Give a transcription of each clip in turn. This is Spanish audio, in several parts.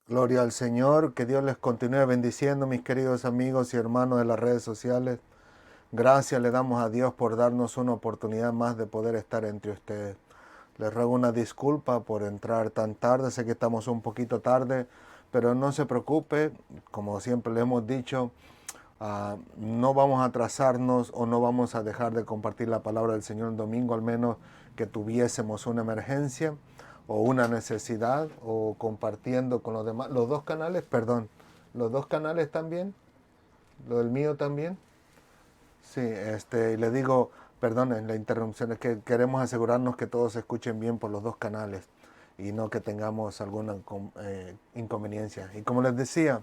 Gloria al Señor, que Dios les continúe bendiciendo, mis queridos amigos y hermanos de las redes sociales. Gracias le damos a Dios por darnos una oportunidad más de poder estar entre ustedes. Les ruego una disculpa por entrar tan tarde, sé que estamos un poquito tarde, pero no se preocupe, como siempre le hemos dicho, no vamos a atrasarnos o no vamos a dejar de compartir la palabra del Señor el domingo, al menos que tuviésemos una emergencia o una necesidad o compartiendo con los demás. Los dos canales, perdón, los dos canales también, lo del mío también. Sí, le digo, perdonen la interrupción, es que queremos asegurarnos que todos se escuchen bien por los dos canales y no que tengamos alguna inconveniencia. Y como les decía,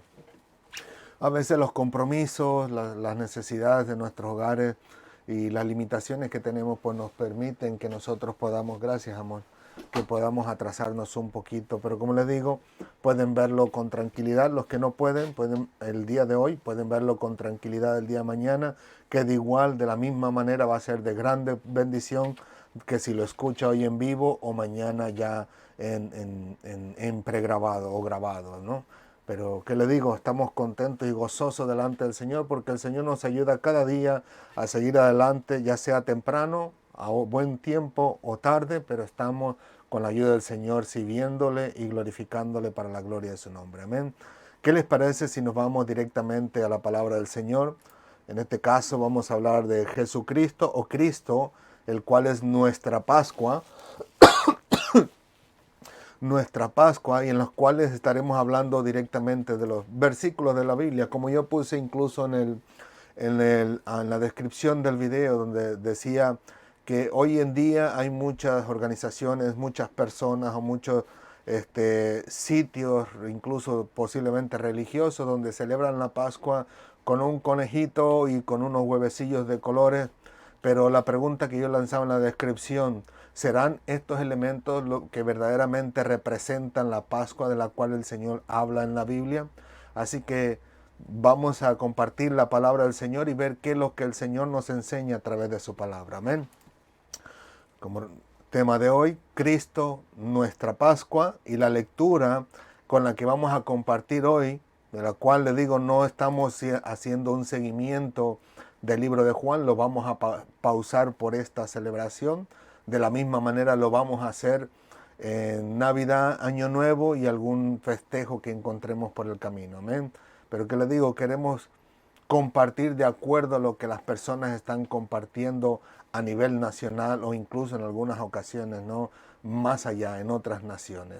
a veces los compromisos, las necesidades de nuestros hogares y las limitaciones que tenemos pues nos permiten que nosotros podamos, gracias amor, que podamos atrasarnos un poquito. Pero como les digo, pueden verlo con tranquilidad. Los que no pueden el día de hoy, pueden verlo con tranquilidad el día de mañana, que de igual, de la misma manera va a ser de grande bendición que si lo escucha hoy en vivo o mañana ya en pregrabado o grabado, ¿no? Pero, ¿qué le digo? Estamos contentos y gozosos delante del Señor porque el Señor nos ayuda cada día a seguir adelante, ya sea temprano, a buen tiempo o tarde, pero estamos con la ayuda del Señor sirviéndole y glorificándole para la gloria de su nombre. Amén. ¿Qué les parece si nos vamos directamente a la palabra del Señor? En este caso vamos a hablar de Jesucristo o Cristo, el cual es nuestra Pascua y en los cuales estaremos hablando directamente de los versículos de la Biblia, como yo puse incluso en la descripción del video, donde decía que hoy en día hay muchas organizaciones, muchas personas o muchos sitios, incluso posiblemente religiosos, donde celebran la Pascua con un conejito y con unos huevecillos de colores. Pero la pregunta que yo lanzaba en la descripción, ¿serán estos elementos lo que verdaderamente representan la Pascua de la cual el Señor habla en la Biblia? Así que vamos a compartir la palabra del Señor y ver qué es lo que el Señor nos enseña a través de su palabra. Amén. Como tema de hoy, Cristo, nuestra Pascua, y la lectura con la que vamos a compartir hoy, de la cual le digo no estamos haciendo un seguimiento del libro de Juan, lo vamos a pausar por esta celebración. De la misma manera lo vamos a hacer en Navidad, Año Nuevo y algún festejo que encontremos por el camino. Amén. Pero que le digo, queremos compartir de acuerdo a lo que las personas están compartiendo a nivel nacional o incluso en algunas ocasiones, ¿no? Más allá, en otras naciones.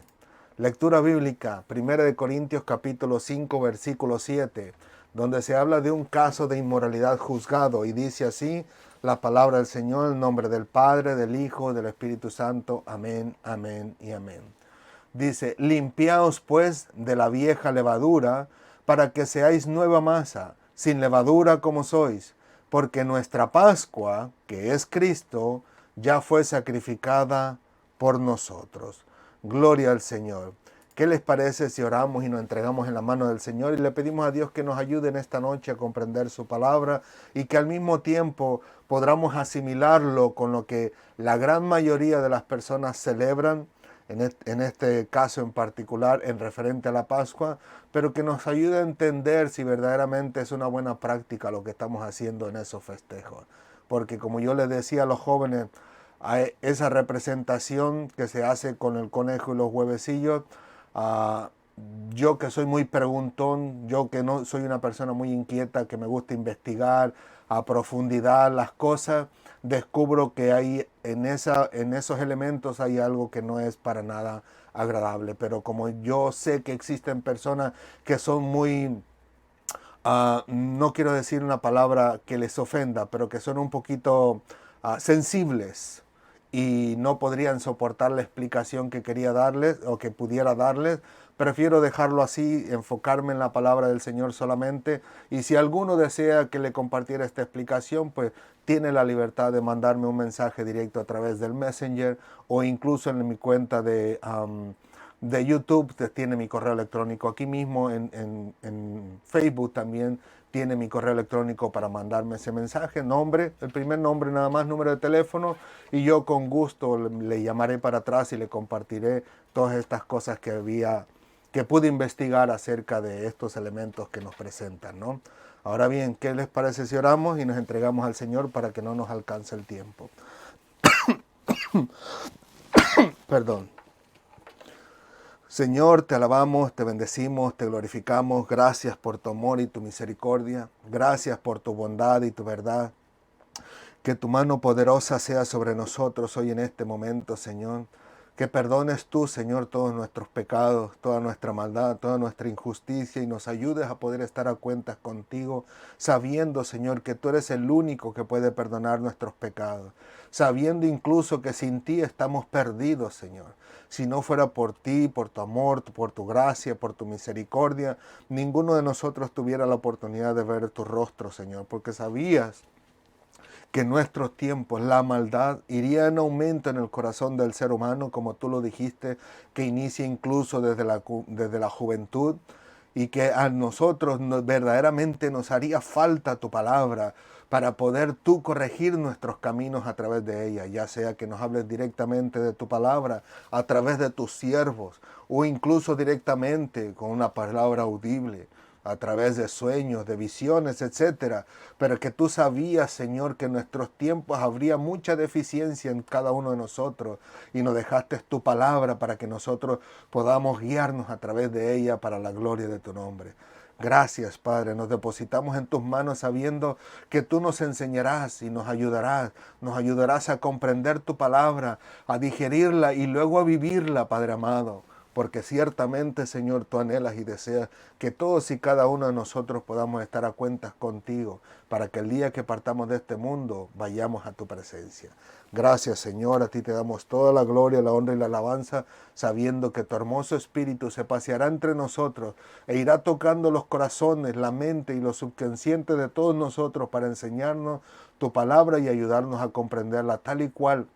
Lectura bíblica, 1 de Corintios capítulo 5, versículo 7, donde se habla de un caso de inmoralidad juzgado y dice así la palabra del Señor, en nombre del Padre, del Hijo, del Espíritu Santo. Amén, amén y amén. Dice, limpiaos pues de la vieja levadura para que seáis nueva masa, sin levadura como sois, porque nuestra Pascua, que es Cristo, ya fue sacrificada por nosotros. Gloria al Señor. ¿Qué les parece si oramos y nos entregamos en la mano del Señor y le pedimos a Dios que nos ayude en esta noche a comprender su palabra y que al mismo tiempo podamos asimilarlo con lo que la gran mayoría de las personas celebran, en este caso en particular en referente a la Pascua, pero que nos ayude a entender si verdaderamente es una buena práctica lo que estamos haciendo en esos festejos? Porque como yo les decía a los jóvenes, hay esa representación que se hace con el conejo y los huevecillos, uh, yo que soy muy preguntón, yo que no soy una persona muy inquieta, que me gusta investigar a profundidad las cosas, descubro que hay en esos elementos hay algo que no es para nada agradable. Pero como yo sé que existen personas que son muy, no quiero decir una palabra que les ofenda, pero que son un poquito sensibles y no podrían soportar la explicación que quería darles o que pudiera darles, prefiero dejarlo así, enfocarme en la palabra del Señor solamente. Y si alguno desea que le compartiera esta explicación, pues tiene la libertad de mandarme un mensaje directo a través del Messenger o incluso en mi cuenta de YouTube. Tiene mi correo electrónico aquí mismo, en Facebook también tiene mi correo electrónico para mandarme ese mensaje, nombre, el primer nombre nada más, número de teléfono, y yo con gusto le llamaré para atrás y le compartiré todas estas cosas que había que pude investigar acerca de estos elementos que nos presentan, ¿no? Ahora bien, ¿qué les parece si oramos y nos entregamos al Señor para que no nos alcance el tiempo? Perdón. Señor, te alabamos, te bendecimos, te glorificamos. Gracias por tu amor y tu misericordia. Gracias por tu bondad y tu verdad. Que tu mano poderosa sea sobre nosotros hoy en este momento, Señor. Que perdones tú, Señor, todos nuestros pecados, toda nuestra maldad, toda nuestra injusticia y nos ayudes a poder estar a cuentas contigo, sabiendo, Señor, que tú eres el único que puede perdonar nuestros pecados. Sabiendo incluso que sin ti estamos perdidos, Señor. Si no fuera por ti, por tu amor, por tu gracia, por tu misericordia, ninguno de nosotros tuviera la oportunidad de ver tu rostro, Señor, porque sabías que en nuestros tiempos la maldad iría en aumento en el corazón del ser humano, como tú lo dijiste, que inicia incluso desde la juventud, y que a nosotros verdaderamente nos haría falta tu palabra para poder tú corregir nuestros caminos a través de ella, ya sea que nos hables directamente de tu palabra a través de tus siervos o incluso directamente con una palabra audible, a través de sueños, de visiones, etcétera, pero que tú sabías, Señor, que en nuestros tiempos habría mucha deficiencia en cada uno de nosotros y nos dejaste tu palabra para que nosotros podamos guiarnos a través de ella para la gloria de tu nombre. Gracias, Padre, nos depositamos en tus manos sabiendo que tú nos enseñarás y nos ayudarás a comprender tu palabra, a digerirla y luego a vivirla, Padre amado. Porque ciertamente, Señor, tú anhelas y deseas que todos y cada uno de nosotros podamos estar a cuentas contigo, para que el día que partamos de este mundo vayamos a tu presencia. Gracias, Señor, a ti te damos toda la gloria, la honra y la alabanza, sabiendo que tu hermoso Espíritu se paseará entre nosotros e irá tocando los corazones, la mente y lo subconsciente de todos nosotros para enseñarnos tu palabra y ayudarnos a comprenderla tal y cual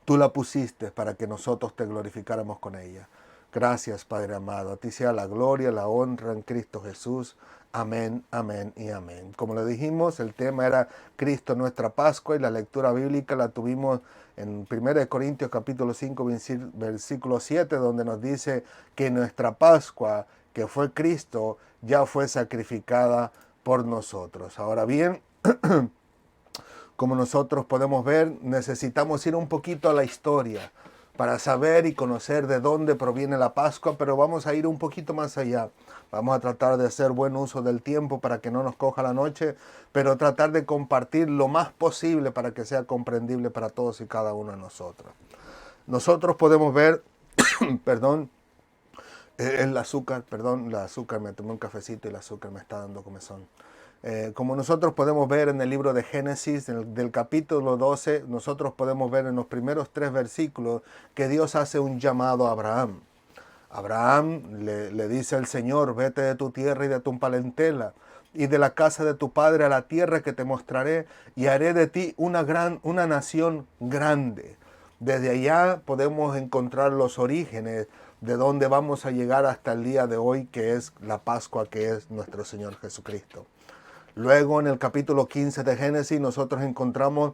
tú la pusiste para que nosotros te glorificáramos con ella. Gracias, Padre amado. A ti sea la gloria, la honra en Cristo Jesús. Amén, amén y amén. Como le dijimos, el tema era Cristo nuestra Pascua y la lectura bíblica la tuvimos en 1 Corintios capítulo 5, versículo 7, donde nos dice que nuestra Pascua, que fue Cristo, ya fue sacrificada por nosotros. Ahora bien, como nosotros podemos ver, necesitamos ir un poquito a la historia para saber y conocer de dónde proviene la Pascua, pero vamos a ir un poquito más allá. Vamos a tratar de hacer buen uso del tiempo para que no nos coja la noche, pero tratar de compartir lo más posible para que sea comprendible para todos y cada uno de nosotros. Nosotros podemos ver, perdón, el azúcar, me tomé un cafecito y el azúcar me está dando comezón. Como nosotros podemos ver en el libro de Génesis, del capítulo 12, nosotros podemos ver en los primeros 3 versículos que Dios hace un llamado a Abraham. Abraham le dice al Señor, vete de tu tierra y de tu parentela y de la casa de tu padre a la tierra que te mostraré y haré de ti una nación grande. Desde allá podemos encontrar los orígenes de dónde vamos a llegar hasta el día de hoy, que es la Pascua, que es nuestro Señor Jesucristo. Luego en el capítulo 15 de Génesis nosotros encontramos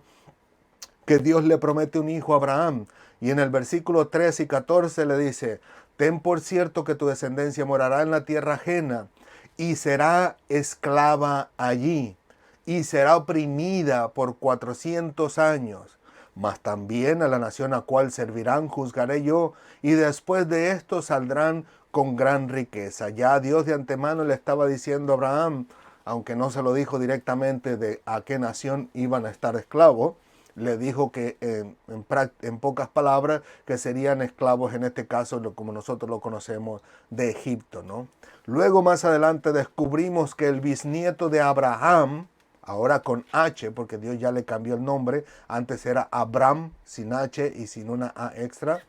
que Dios le promete un hijo a Abraham. Y en el versículo 13 y 14 le dice, ten por cierto que tu descendencia morará en la tierra ajena y será esclava allí y será oprimida por 400 años. Mas también a la nación a cual servirán juzgaré yo, y después de esto saldrán con gran riqueza. Ya Dios de antemano le estaba diciendo a Abraham, aunque no se lo dijo directamente de a qué nación iban a estar esclavos, le dijo que en pocas palabras que serían esclavos, en este caso como nosotros lo conocemos, de Egipto, ¿no? Luego más adelante descubrimos que el bisnieto de Abraham, ahora con H, porque Dios ya le cambió el nombre, antes era Abram sin H y sin una A extra,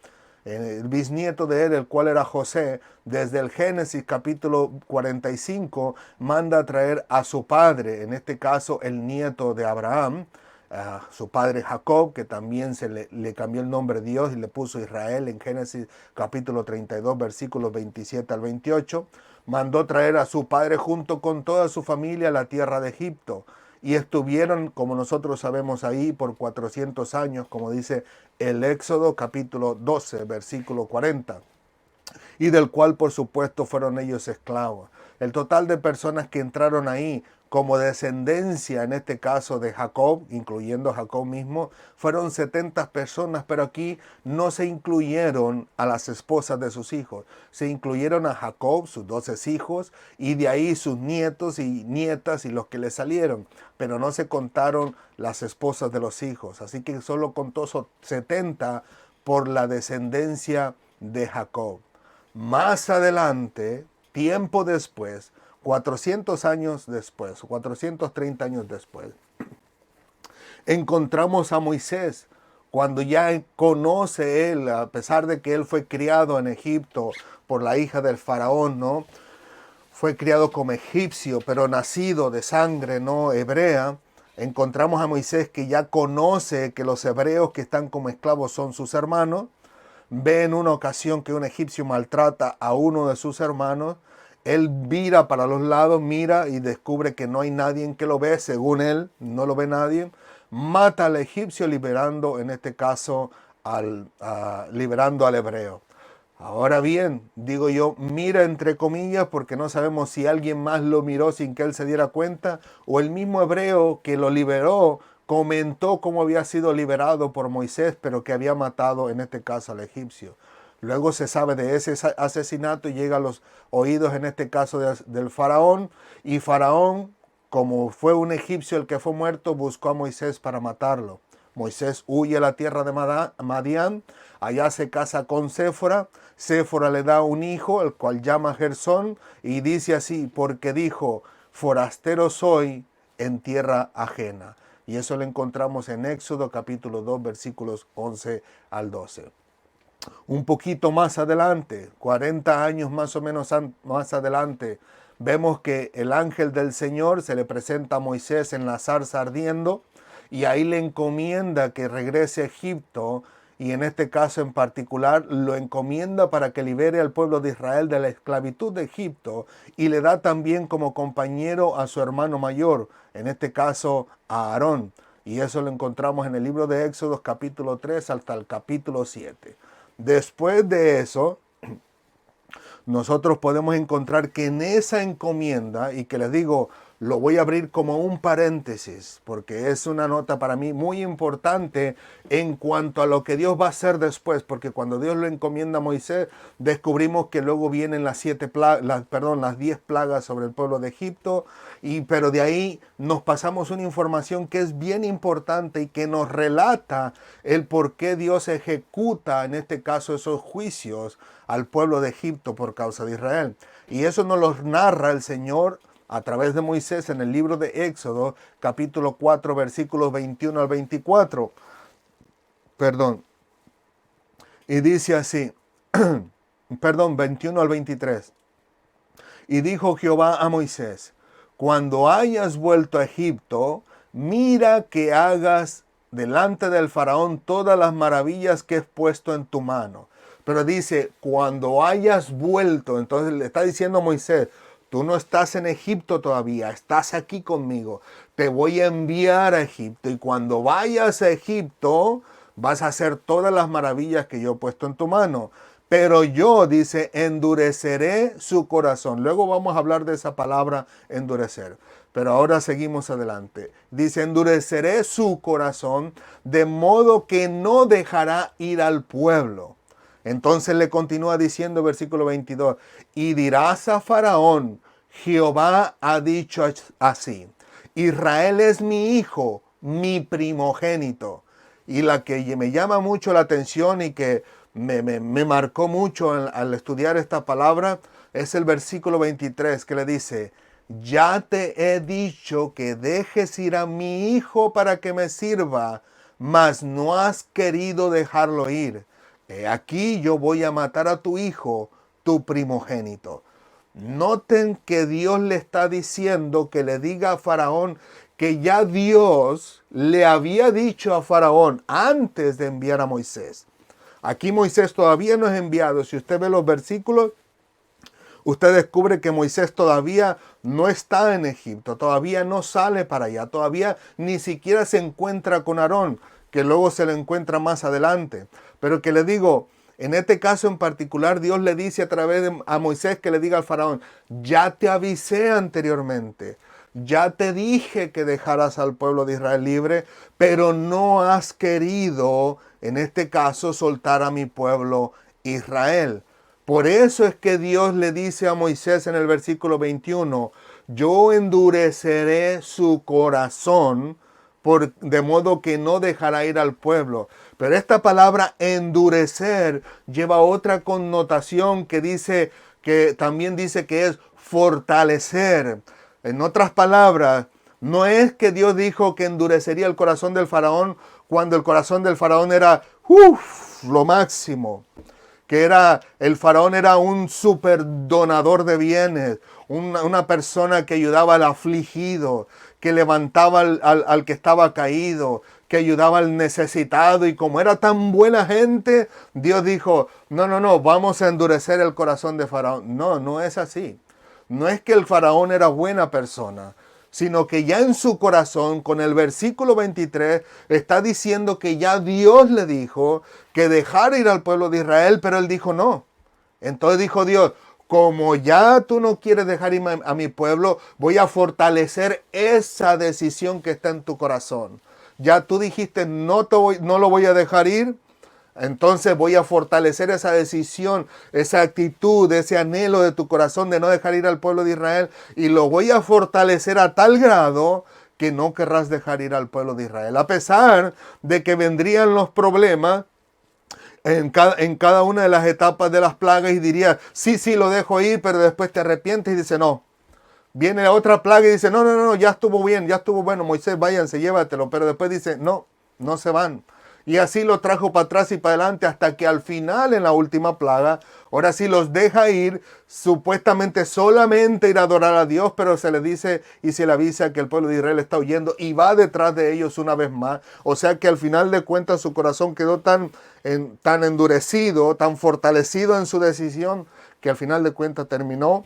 el bisnieto de él, el cual era José, desde el Génesis capítulo 45, manda a traer a su padre, en este caso el nieto de Abraham, a su padre Jacob, que también le cambió el nombre de Dios y le puso Israel en Génesis capítulo 32, versículos 27 al 28, mandó traer a su padre junto con toda su familia a la tierra de Egipto. Y estuvieron, como nosotros sabemos ahí, por 400 años, como dice el Éxodo capítulo 12, versículo 40. y del cual por supuesto fueron ellos esclavos. El total de personas que entraron ahí como descendencia, en este caso de Jacob, incluyendo a Jacob mismo, fueron 70 personas, pero aquí no se incluyeron a las esposas de sus hijos, se incluyeron a Jacob, sus 12 hijos, y de ahí sus nietos y nietas y los que le salieron, pero no se contaron las esposas de los hijos, así que solo contó 70 por la descendencia de Jacob. Más adelante, tiempo después, 400 años después, 430 años después, encontramos a Moisés, cuando ya conoce él, a pesar de que él fue criado en Egipto por la hija del faraón, ¿no? Fue criado como egipcio, pero nacido de sangre, ¿no? Hebrea. Encontramos a Moisés que ya conoce que los hebreos que están como esclavos son sus hermanos. Ve en una ocasión que un egipcio maltrata a uno de sus hermanos. Él mira para los lados, mira y descubre que no hay nadie que lo ve, según él, no lo ve nadie. Mata al egipcio liberando, en este caso, liberando al hebreo. Ahora bien, digo yo, mira entre comillas, porque no sabemos si alguien más lo miró sin que él se diera cuenta, o el mismo hebreo que lo liberó comentó cómo había sido liberado por Moisés, pero que había matado, en este caso, al egipcio. Luego se sabe de ese asesinato y llega a los oídos, en este caso, del faraón. Y faraón, como fue un egipcio el que fue muerto, buscó a Moisés para matarlo. Moisés huye a la tierra de Madián, allá se casa con Séfora. Séfora le da un hijo, el cual llama Gersón, y dice así, porque dijo, forastero soy en tierra ajena. Y eso lo encontramos en Éxodo capítulo 2, versículos 11 al 12. Un poquito más adelante, 40 años más o menos más adelante, vemos que el ángel del Señor se le presenta a Moisés en la zarza ardiendo y ahí le encomienda que regrese a Egipto, y en este caso en particular lo encomienda para que libere al pueblo de Israel de la esclavitud de Egipto, y le da también como compañero a su hermano mayor, en este caso a Aarón. Y eso lo encontramos en el libro de Éxodo capítulo 3 hasta el capítulo 7. Después de eso, nosotros podemos encontrar que en esa encomienda, y que les digo, lo voy a abrir como un paréntesis, porque es una nota para mí muy importante en cuanto a lo que Dios va a hacer después, porque cuando Dios lo encomienda a Moisés, descubrimos que luego vienen las 10 plagas sobre el pueblo de Egipto, pero de ahí nos pasamos una información que es bien importante y que nos relata el por qué Dios ejecuta, en este caso, esos juicios al pueblo de Egipto por causa de Israel. Y eso nos lo narra el Señor a través de Moisés en el libro de Éxodo, capítulo 4, versículos 21 al 24. Y dice así, 21 al 23. Y dijo Jehová a Moisés, cuando hayas vuelto a Egipto, mira que hagas delante del faraón todas las maravillas que he puesto en tu mano. Pero dice, cuando hayas vuelto, entonces le está diciendo a Moisés, tú no estás en Egipto todavía, estás aquí conmigo. Te voy a enviar a Egipto, y cuando vayas a Egipto vas a hacer todas las maravillas que yo he puesto en tu mano. Pero yo, dice, endureceré su corazón. Luego vamos a hablar de esa palabra endurecer. Pero ahora seguimos adelante. Dice, endureceré su corazón de modo que no dejará ir al pueblo. Entonces le continúa diciendo, versículo 22, y dirás a Faraón, Jehová ha dicho así, Israel es mi hijo, mi primogénito. Y la que me llama mucho la atención y que me marcó mucho al estudiar esta palabra es el versículo 23, que le dice, ya te he dicho que dejes ir a mi hijo para que me sirva, mas no has querido dejarlo ir. Aquí yo voy a matar a tu hijo, tu primogénito. Noten que Dios le está diciendo que le diga a Faraón que ya Dios le había dicho a Faraón antes de enviar a Moisés. Aquí Moisés todavía no es enviado. Si usted ve los versículos, usted descubre que Moisés todavía no está en Egipto, todavía no sale para allá, todavía ni siquiera se encuentra con Aarón, que luego se le encuentra más adelante. Pero que le digo, En este caso en particular, Dios le dice a través a Moisés que le diga al faraón, ya te avisé anteriormente, ya te dije que dejaras al pueblo de Israel libre, pero no has querido, en este caso, soltar a mi pueblo Israel. Por eso es que Dios le dice a Moisés en el versículo 21, yo endureceré su corazón de modo que no dejará ir al pueblo. Pero esta palabra endurecer lleva otra connotación que también dice que es fortalecer. En otras palabras, no es que Dios dijo que endurecería el corazón del faraón cuando el corazón del faraón era lo máximo, que el faraón era un superdonador de bienes, una persona que ayudaba al afligido, que levantaba al que estaba caído, que ayudaba al necesitado, y como era tan buena gente, Dios dijo, no, vamos a endurecer el corazón de faraón. No, no es así. No es que el faraón era buena persona, sino que ya en su corazón, con el versículo 23, está diciendo que ya Dios le dijo que dejara ir al pueblo de Israel, pero él dijo no. Entonces dijo Dios, como ya tú no quieres dejar ir a mi pueblo, voy a fortalecer esa decisión que está en tu corazón. Ya tú dijiste, no lo voy a dejar ir. Entonces voy a fortalecer esa decisión, esa actitud, ese anhelo de tu corazón de no dejar ir al pueblo de Israel, y lo voy a fortalecer a tal grado que no querrás dejar ir al pueblo de Israel. A pesar de que vendrían los problemas en cada una de las etapas de las plagas y dirías, sí, lo dejo ir, pero después te arrepientes y dices, no. Viene la otra plaga y dice, no, ya estuvo bien, ya estuvo bueno, Moisés, váyanse, llévatelo. Pero después dice, no se van. Y así lo trajo para atrás y para adelante hasta que al final, en la última plaga, ahora sí los deja ir, supuestamente solamente ir a adorar a Dios, pero se le dice y se le avisa que el pueblo de Israel está huyendo y va detrás de ellos una vez más. O sea que al final de cuentas su corazón quedó tan endurecido, tan fortalecido en su decisión, que al final de cuentas terminó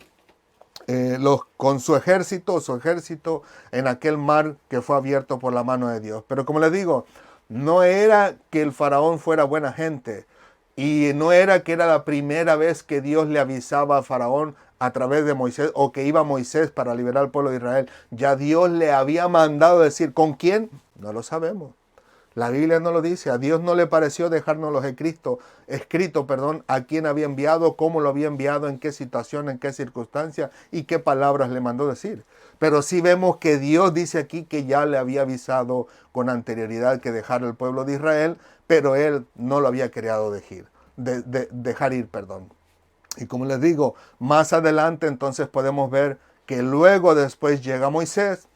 con su ejército en aquel mar que fue abierto por la mano de Dios. Pero como les digo, no era que el faraón fuera buena gente, y no era que era la primera vez que Dios le avisaba a faraón a través de Moisés, o que iba Moisés para liberar al pueblo de Israel. Ya Dios le había mandado decir, ¿con quién? No lo sabemos. La Biblia no lo dice. A Dios no le pareció dejárnoslos escrito, a quién había enviado, cómo lo había enviado, en qué situación, en qué circunstancia y qué palabras le mandó decir. Pero sí vemos que Dios dice aquí que ya le había avisado con anterioridad que dejara el pueblo de Israel, pero él no lo había querido dejar ir. Y como les digo, más adelante entonces podemos ver que luego después llega Moisés.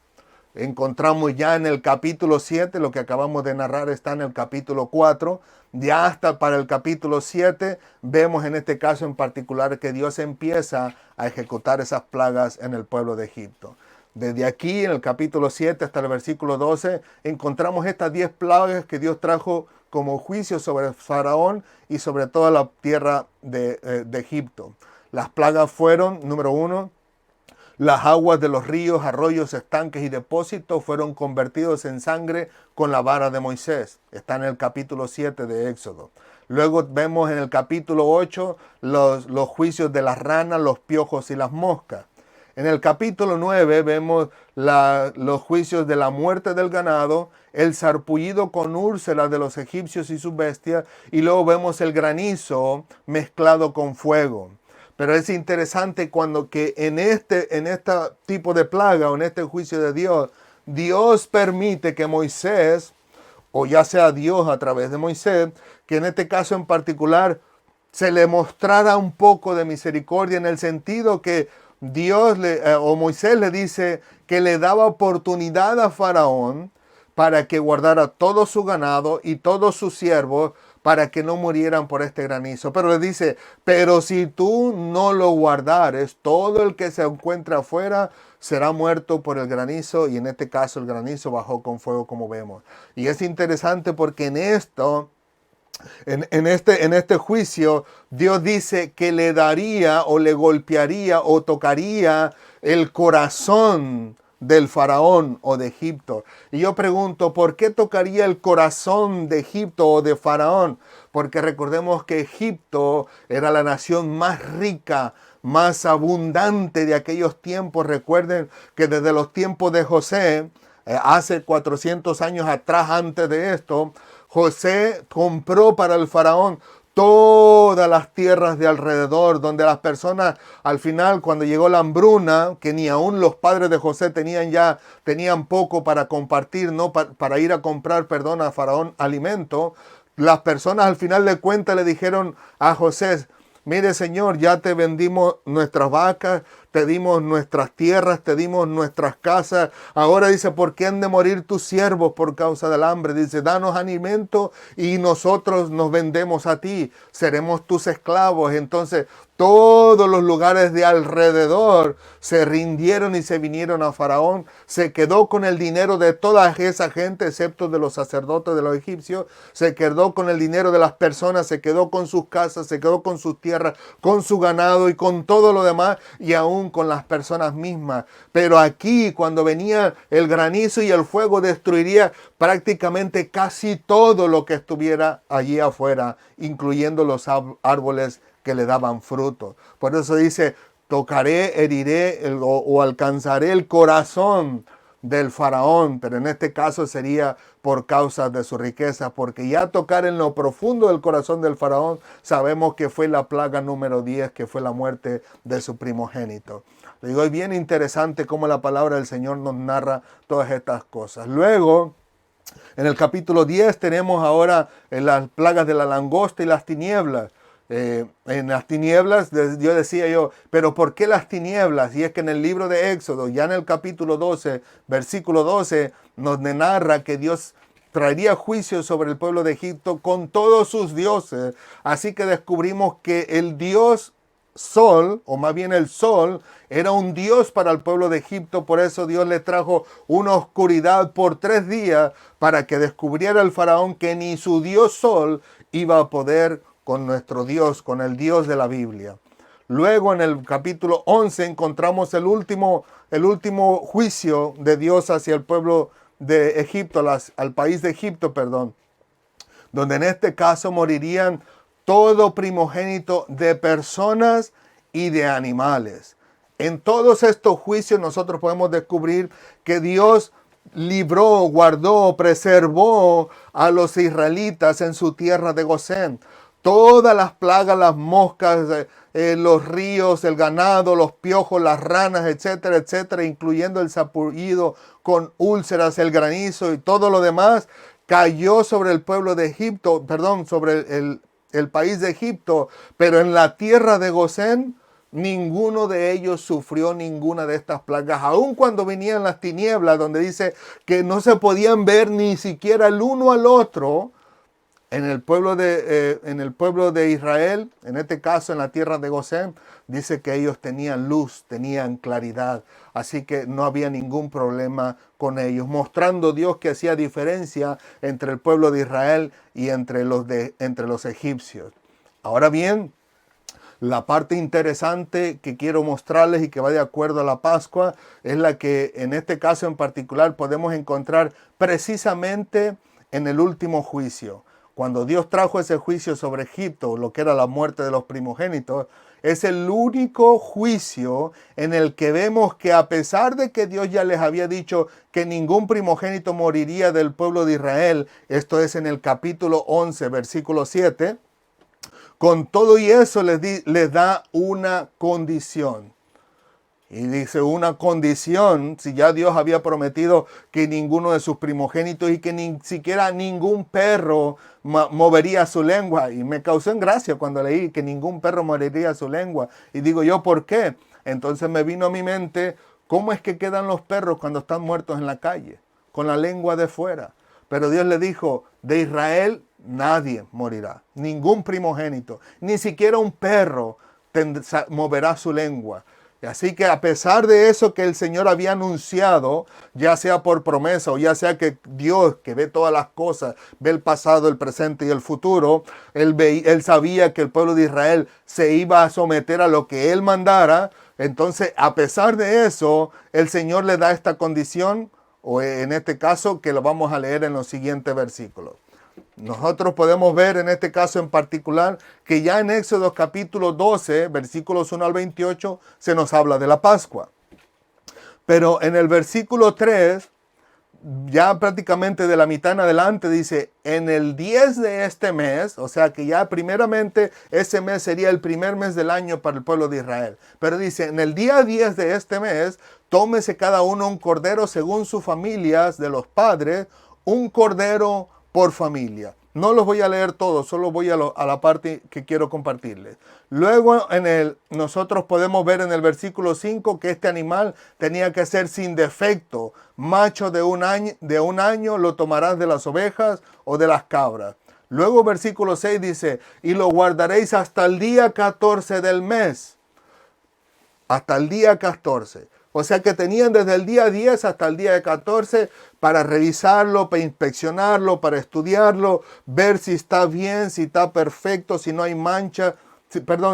Encontramos ya en el capítulo 7, lo que acabamos de narrar está en el capítulo 4, ya hasta para el capítulo 7 vemos en este caso en particular que Dios empieza a ejecutar esas plagas en el pueblo de Egipto. Desde aquí en el capítulo 7 hasta el versículo 12 encontramos estas 10 plagas que Dios trajo como juicio sobre el faraón y sobre toda la tierra de Egipto. Las plagas fueron, número 1, las aguas de los ríos, arroyos, estanques y depósitos fueron convertidos en sangre con la vara de Moisés. Está en el capítulo 7 de Éxodo. Luego vemos en el capítulo 8 los juicios de las ranas, los piojos y las moscas. En el capítulo 9 vemos los juicios de la muerte del ganado, el sarpullido con úlceras de los egipcios y sus bestias, y luego vemos el granizo mezclado con fuego. Pero es interesante que en este tipo de plaga o en este juicio de Dios, Dios permite que Moisés, o ya sea Dios a través de Moisés, que en este caso en particular se le mostrara un poco de misericordia, en el sentido que Dios o Moisés le dice que le daba oportunidad a Faraón para que guardara todo su ganado y todos sus siervos, para que no murieran por este granizo. Pero le dice, pero si tú no lo guardares, todo el que se encuentra afuera será muerto por el granizo, y en este caso el granizo bajó con fuego, como vemos. Y es interesante porque en este juicio, Dios dice que le daría o le golpearía o tocaría el corazón del faraón o de Egipto. Y yo pregunto, ¿por qué tocaría el corazón de Egipto o de faraón? Porque recordemos que Egipto era la nación más rica, más abundante de aquellos tiempos. Recuerden que desde los tiempos de José, hace 400 años atrás, antes de esto, José compró para el faraón todas las tierras de alrededor, donde las personas al final, cuando llegó la hambruna, que ni aún los padres de José tenían poco para compartir, ¿no? Para ir a comprar, perdón, a faraón alimento, las personas al final de cuentas le dijeron a José: mire, Señor, ya te vendimos nuestras vacas, te dimos nuestras tierras, te dimos nuestras casas. Ahora dice, ¿por qué han de morir tus siervos por causa del hambre? Dice, danos alimento y nosotros nos vendemos a ti, seremos tus esclavos. Entonces, todos los lugares de alrededor se rindieron y se vinieron a Faraón. Se quedó con el dinero de toda esa gente, excepto de los sacerdotes de los egipcios. Se quedó con el dinero de las personas, se quedó con sus casas, se quedó con sus tierras, con su ganado y con todo lo demás, y aún con las personas mismas. Pero aquí, cuando venía el granizo y el fuego, destruiría prácticamente casi todo lo que estuviera allí afuera, incluyendo los árboles que le daban fruto. Por eso dice, tocaré, heriré o alcanzaré el corazón del faraón, pero en este caso sería por causa de su riqueza, porque ya tocar en lo profundo del corazón del faraón, sabemos que fue la plaga número 10, que fue la muerte de su primogénito. Le digo, es bien interesante cómo la palabra del Señor nos narra todas estas cosas. Luego, en el capítulo 10 tenemos ahora las plagas de la langosta y las tinieblas. En las tinieblas, yo decía pero ¿por qué las tinieblas? Y es que en el libro de Éxodo, ya en el capítulo 12, versículo 12, nos narra que Dios traería juicio sobre el pueblo de Egipto con todos sus dioses. Así que descubrimos que el Dios Sol, o más bien el sol, era un dios para el pueblo de Egipto. Por eso Dios le trajo una oscuridad por 3 días para que descubriera el faraón que ni su dios Sol iba a poder con nuestro Dios, con el Dios de la Biblia. Luego en el capítulo 11 encontramos el último juicio de Dios hacia el pueblo de Egipto, al país de Egipto, perdón, donde en este caso morirían todo primogénito de personas y de animales. En todos estos juicios nosotros podemos descubrir que Dios libró, guardó, preservó a los israelitas en su tierra de Gosén. Todas las plagas, las moscas, los ríos, el ganado, los piojos, las ranas, etcétera, etcétera, incluyendo el sarpullido con úlceras, el granizo y todo lo demás, cayó sobre el pueblo de Egipto, perdón, sobre el país de Egipto, pero en la tierra de Gosén, ninguno de ellos sufrió ninguna de estas plagas, aun cuando venían las tinieblas, donde dice que no se podían ver ni siquiera el uno al otro. En el pueblo de Israel, en este caso en la tierra de Gosén, dice que ellos tenían luz, tenían claridad. Así que no había ningún problema con ellos, mostrando Dios que hacía diferencia entre el pueblo de Israel y entre los egipcios. Ahora bien, la parte interesante que quiero mostrarles y que va de acuerdo a la Pascua es la que en este caso en particular podemos encontrar precisamente en el último juicio. Cuando Dios trajo ese juicio sobre Egipto, lo que era la muerte de los primogénitos, es el único juicio en el que vemos que a pesar de que Dios ya les había dicho que ningún primogénito moriría del pueblo de Israel, esto es en el capítulo 11, versículo 7, con todo y eso les da una condición. Y dice una condición, si ya Dios había prometido que ninguno de sus primogénitos y que ni siquiera ningún perro movería su lengua. Y me causó en gracia cuando leí que ningún perro movería su lengua. Y digo yo, ¿por qué? Entonces me vino a mi mente, ¿cómo es que quedan los perros cuando están muertos en la calle? Con la lengua de fuera. Pero Dios le dijo, de Israel nadie morirá, ningún primogénito, ni siquiera un perro moverá su lengua. Así que a pesar de eso que el Señor había anunciado, ya sea por promesa o ya sea que Dios, que ve todas las cosas, ve el pasado, el presente y el futuro, él sabía que el pueblo de Israel se iba a someter a lo que Él mandara. Entonces, a pesar de eso, el Señor le da esta condición, o en este caso, que lo vamos a leer en los siguientes versículos. Nosotros podemos ver en este caso en particular que ya en Éxodo capítulo 12, versículos 1 al 28, se nos habla de la Pascua. Pero en el versículo 3, ya prácticamente de la mitad en adelante, dice, en el 10 de este mes, o sea que ya primeramente ese mes sería el primer mes del año para el pueblo de Israel. Pero dice, en el día 10 de este mes, tómese cada uno un cordero según sus familias de los padres, un cordero por familia. No los voy a leer todos, solo voy a la parte que quiero compartirles. Luego nosotros podemos ver en el versículo 5 que este animal tenía que ser sin defecto. Macho de un año lo tomarás de las ovejas o de las cabras. Luego versículo 6 dice, y lo guardaréis hasta el día 14 del mes. Hasta el día 14. O sea que tenían desde el día 10 hasta el día 14 para revisarlo, para inspeccionarlo, para estudiarlo, ver si está bien, si está perfecto, si no hay mancha,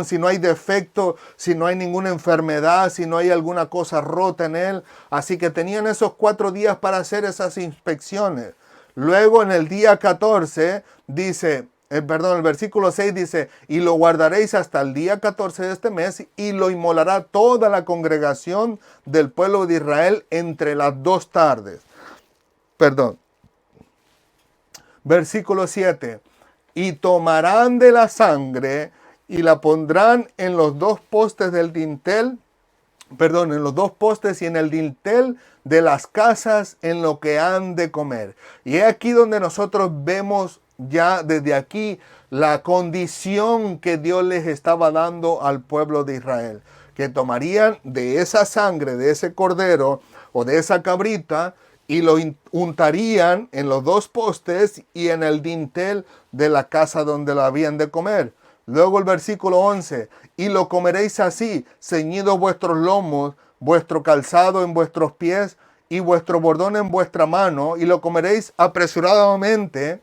si no hay defecto, si no hay ninguna enfermedad, si no hay alguna cosa rota en él. Así que tenían esos 4 días para hacer esas inspecciones. Luego en el día 14 dice... el versículo 6 dice, y lo guardaréis hasta el día 14 de este mes, y lo inmolará toda la congregación del pueblo de Israel entre las 2 tardes. Versículo 7, y tomarán de la sangre, y la pondrán en los 2 postes del dintel, en los 2 postes y en el dintel de las casas en lo que han de comer. Y es aquí donde nosotros vemos ya desde aquí la condición que Dios les estaba dando al pueblo de Israel, que tomarían de esa sangre, de ese cordero o de esa cabrita, y lo untarían en los 2 postes y en el dintel de la casa donde lo habían de comer. Luego el versículo 11, y lo comeréis así, ceñidos vuestros lomos, vuestro calzado en vuestros pies y vuestro bordón en vuestra mano, y lo comeréis apresuradamente.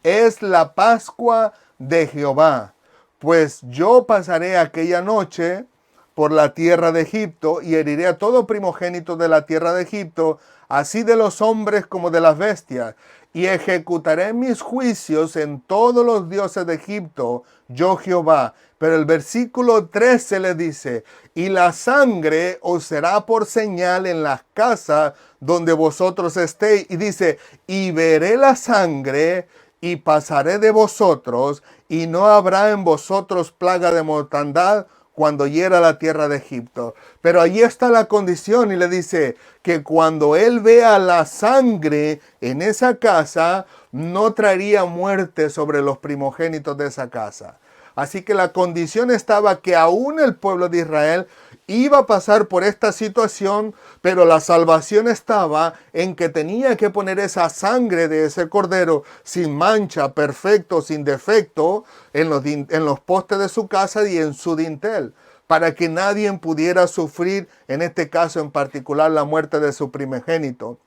Es la Pascua de Jehová, pues yo pasaré aquella noche por la tierra de Egipto y heriré a todo primogénito de la tierra de Egipto, así de los hombres como de las bestias, y ejecutaré mis juicios en todos los dioses de Egipto, yo Jehová. Pero el versículo 13 le dice, y la sangre os será por señal en las casas donde vosotros estéis. Y dice, y veré la sangre y pasaré de vosotros, y no habrá en vosotros plaga de mortandad cuando hiera la tierra de Egipto. Pero allí está la condición, y le dice que cuando él vea la sangre en esa casa, no traería muerte sobre los primogénitos de esa casa. Así que la condición estaba que aún el pueblo de Israel iba a pasar por esta situación, pero la salvación estaba en que tenía que poner esa sangre de ese cordero sin mancha, perfecto, sin defecto, en los postes de su casa y en su dintel, para que nadie pudiera sufrir, en este caso en particular, la muerte de su primogénito.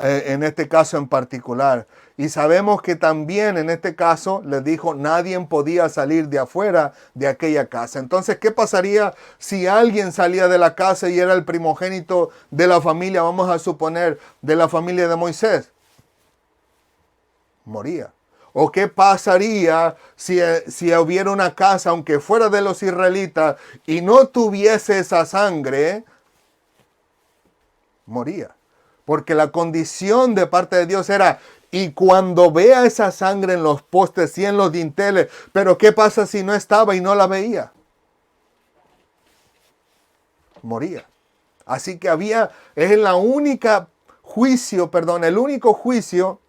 En este caso en particular. Y sabemos que también en este caso les dijo, nadie podía salir de afuera de aquella casa. Entonces, ¿qué pasaría si alguien salía de la casa y era el primogénito de la familia, vamos a suponer, de la familia de Moisés? Moría. ¿O qué pasaría si hubiera una casa, aunque fuera de los israelitas, y no tuviese esa sangre? Moría. Porque la condición de parte de Dios era, y cuando vea esa sangre en los postes y en los dinteles, pero ¿qué pasa si no estaba y no la veía? Moría. Así que es el único juicio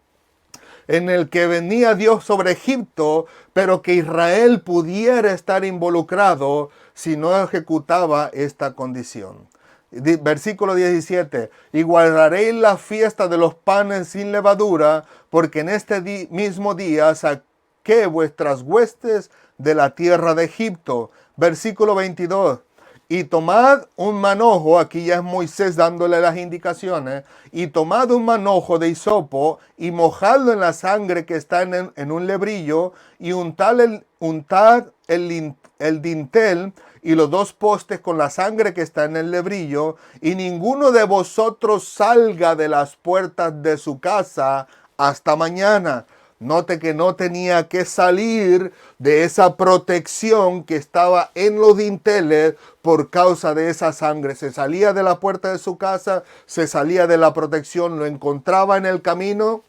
en el que venía Dios sobre Egipto, pero que Israel pudiera estar involucrado si no ejecutaba esta condición. Versículo 17, y guardaréis la fiesta de los panes sin levadura, porque en este mismo día saqué vuestras huestes de la tierra de Egipto. Versículo 22, y tomad un manojo, aquí ya es Moisés dándole las indicaciones, y tomad un manojo de hisopo y mojadlo en la sangre que está en un lebrillo, y untad el dintel y los 2 postes con la sangre que está en el lebrillo, y ninguno de vosotros salga de las puertas de su casa hasta mañana. Note que no tenía que salir de esa protección que estaba en los dinteles por causa de esa sangre. Se salía de la puerta de su casa, se salía de la protección, lo encontraba en el camino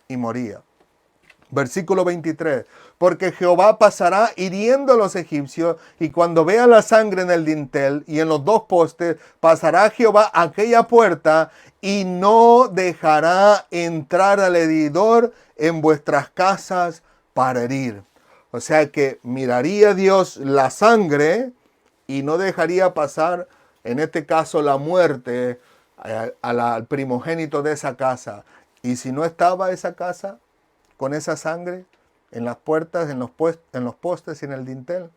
y moría. Versículo 23. Porque Jehová pasará hiriendo a los egipcios, y cuando vea la sangre en el dintel y en los 2 postes, pasará Jehová a aquella puerta y no dejará entrar al heridor en vuestras casas para herir. O sea que miraría Dios la sangre y no dejaría pasar, en este caso, la muerte al primogénito de esa casa. Y si no estaba esa casa con esa sangre en las puertas, en los postes y en el dintel.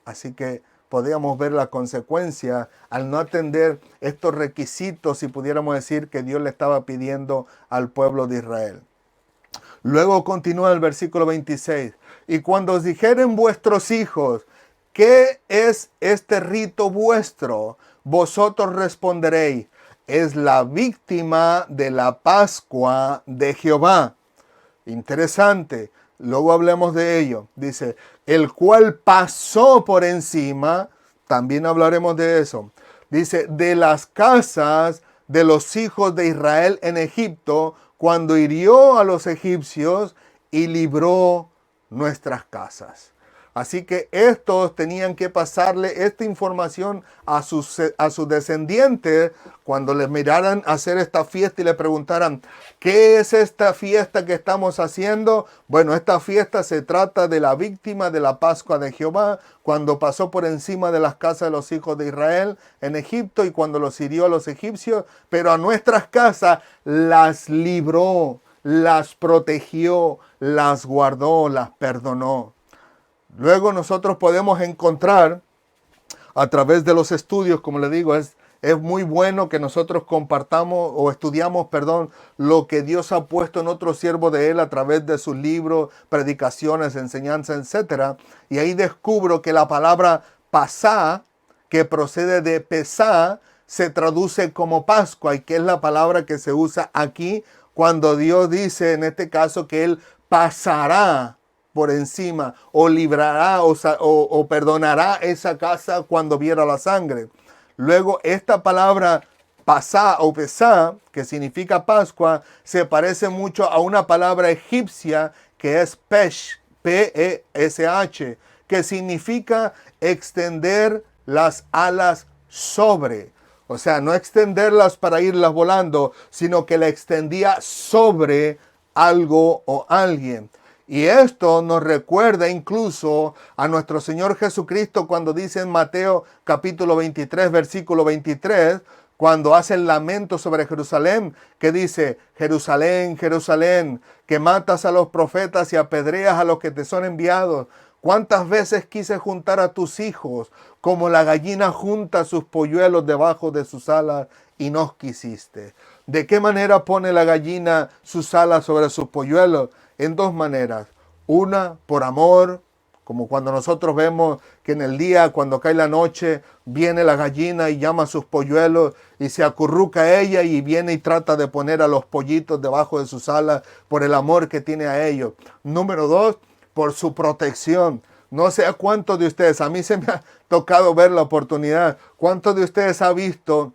Así que podríamos ver la consecuencia al no atender estos requisitos, y pudiéramos decir que Dios le estaba pidiendo al pueblo de Israel. Luego continúa el versículo 26. Y cuando os dijeren vuestros hijos, ¿qué es este rito vuestro? Vosotros responderéis, es la víctima de la Pascua de Jehová. Interesante. Luego hablemos de ello. Dice, el cual pasó por encima, también hablaremos de eso. Dice, de las casas de los hijos de Israel en Egipto, cuando hirió a los egipcios y libró nuestras casas. Así que estos tenían que pasarle esta información a sus descendientes cuando les miraran hacer esta fiesta y le preguntaran, ¿qué es esta fiesta que estamos haciendo? Bueno, esta fiesta se trata de la víctima de la Pascua de Jehová, cuando pasó por encima de las casas de los hijos de Israel en Egipto y cuando los hirió a los egipcios, pero a nuestras casas las libró, las protegió, las guardó, las perdonó. Luego nosotros podemos encontrar a través de los estudios, como le digo, es muy bueno que nosotros compartamos o estudiamos, lo que Dios ha puesto en otro siervo de Él a través de sus libros, predicaciones, enseñanzas, etc. Y ahí descubro que la palabra pasá, que procede de pesá, se traduce como Pascua, y que es la palabra que se usa aquí cuando Dios dice en este caso que Él pasará por encima o librará o perdonará esa casa cuando viera la sangre. Luego esta palabra pasá o pesá, que significa Pascua, se parece mucho a una palabra egipcia que es pesh, P-E-S-H, que significa extender las alas sobre. O sea, no extenderlas para irlas volando, sino que la extendía sobre algo o alguien. Y esto nos recuerda incluso a nuestro Señor Jesucristo cuando dice en Mateo capítulo 23, versículo 23, cuando hace el lamento sobre Jerusalén, que dice, Jerusalén, Jerusalén, que matas a los profetas y apedreas a los que te son enviados. ¿Cuántas veces quise juntar a tus hijos como la gallina junta sus polluelos debajo de sus alas y no quisiste? ¿De qué manera pone la gallina sus alas sobre sus polluelos? En 2 maneras. Una, por amor, como cuando nosotros vemos que en el día, cuando cae la noche, viene la gallina y llama a sus polluelos y se acurruca a ella y viene y trata de poner a los pollitos debajo de sus alas por el amor que tiene a ellos. Número 2, por su protección. No sé a cuántos de ustedes, a mí se me ha tocado ver la oportunidad, ¿cuántos de ustedes ha visto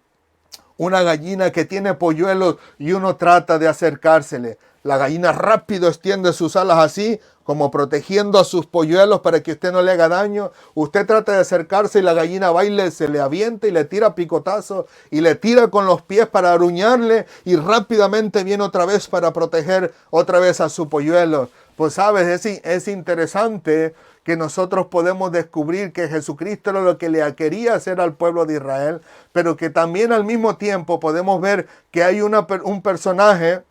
una gallina que tiene polluelos y uno trata de acercársele? La gallina rápido extiende sus alas así, como protegiendo a sus polluelos para que usted no le haga daño. Usted trata de acercarse y la gallina va y se le avienta y le tira picotazos y le tira con los pies para aruñarle y rápidamente viene otra vez para proteger otra vez a su polluelo. Pues sabes, es interesante que nosotros podemos descubrir que Jesucristo era lo que le quería hacer al pueblo de Israel, pero que también al mismo tiempo podemos ver que hay un personaje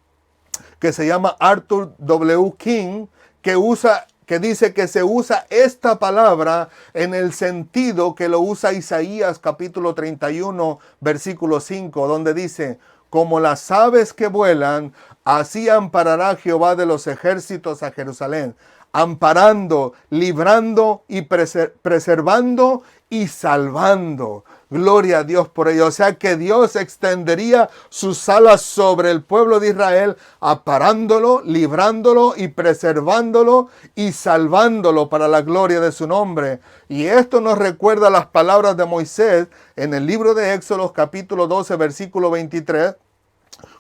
que se llama Arthur W. King, que dice que se usa esta palabra en el sentido que lo usa Isaías capítulo 31, versículo 5, donde dice, como las aves que vuelan, así amparará Jehová de los ejércitos a Jerusalén, amparando, librando y preservando y salvando. Gloria a Dios por ello. O sea que Dios extendería sus alas sobre el pueblo de Israel, amparándolo, librándolo y preservándolo y salvándolo para la gloria de su nombre. Y esto nos recuerda las palabras de Moisés en el libro de Éxodo, capítulo 12, versículo 23.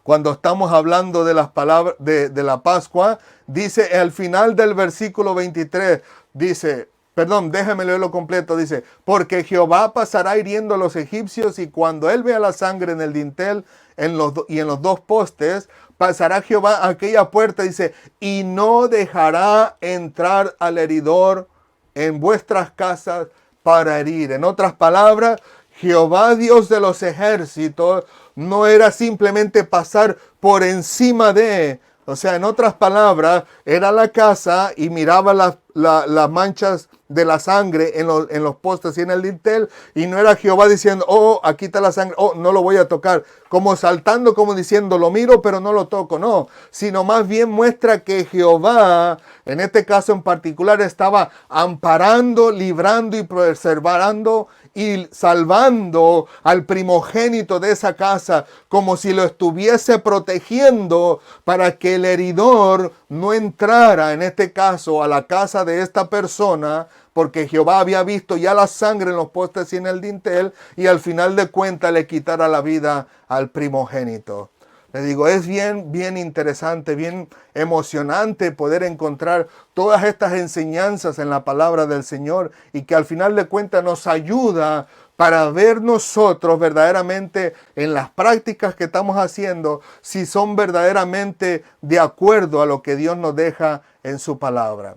Cuando estamos hablando de las palabras de la Pascua, dice al final del versículo 23, dice, perdón, déjame leerlo completo, dice, porque Jehová pasará hiriendo a los egipcios y cuando él vea la sangre en el dintel y en los dos postes, pasará Jehová a aquella puerta, dice, y no dejará entrar al heridor en vuestras casas para herir. En otras palabras, Jehová Dios de los ejércitos no era simplemente pasar por encima de, o sea, en otras palabras, era la casa y miraba las manchas de la sangre en los postes y en el dintel, y no era Jehová diciendo, oh, aquí está la sangre, oh, no lo voy a tocar, como saltando, como diciendo, lo miro, pero no lo toco, no, sino más bien muestra que Jehová, en este caso en particular, estaba amparando, librando y preservando y salvando al primogénito de esa casa, como si lo estuviese protegiendo para que el heridor no entrara, en este caso, a la casa de esta persona, porque Jehová había visto ya la sangre en los postes y en el dintel, y al final de cuentas le quitara la vida al primogénito. Le digo, es bien interesante, bien emocionante poder encontrar todas estas enseñanzas en la palabra del Señor y que al final de cuentas nos ayuda para ver nosotros verdaderamente en las prácticas que estamos haciendo si son verdaderamente de acuerdo a lo que Dios nos deja en su palabra.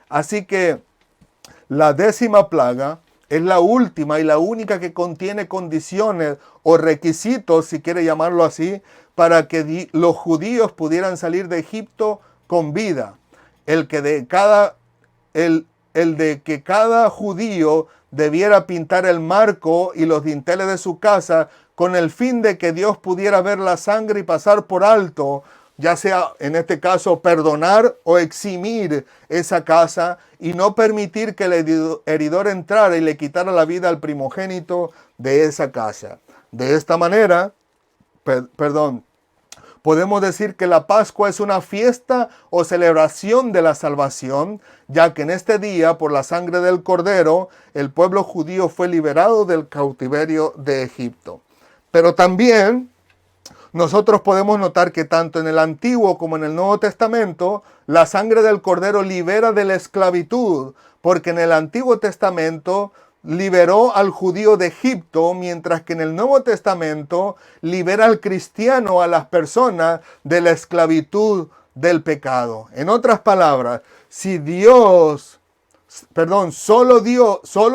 Así que la 10ª plaga es la última y la única que contiene condiciones o requisitos, si quiere llamarlo así, para que los judíos pudieran salir de Egipto con vida. El de que cada judío debiera pintar el marco y los dinteles de su casa con el fin de que Dios pudiera ver la sangre y pasar por alto, ya sea en este caso perdonar o eximir esa casa y no permitir que el heridor entrara y le quitara la vida al primogénito de esa casa. De esta manera, podemos decir que la Pascua es una fiesta o celebración de la salvación, ya que en este día, por la sangre del Cordero, el pueblo judío fue liberado del cautiverio de Egipto. Pero también nosotros podemos notar que tanto en el Antiguo como en el Nuevo Testamento, la sangre del Cordero libera de la esclavitud, porque en el Antiguo Testamento liberó al judío de Egipto, mientras que en el Nuevo Testamento libera al cristiano, a las personas, de la esclavitud del pecado. En otras palabras, solo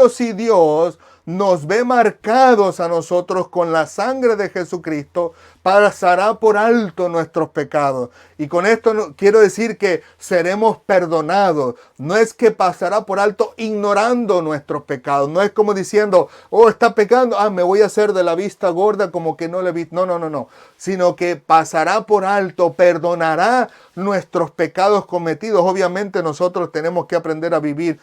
si Dios nos ve marcados a nosotros con la sangre de Jesucristo, pasará por alto nuestros pecados. Y con esto no, quiero decir que seremos perdonados. No es que pasará por alto ignorando nuestros pecados. No es como diciendo, oh, está pecando, me voy a hacer de la vista gorda como que no le vi. No. Sino que pasará por alto, perdonará nuestros pecados cometidos. Obviamente nosotros tenemos que aprender a vivir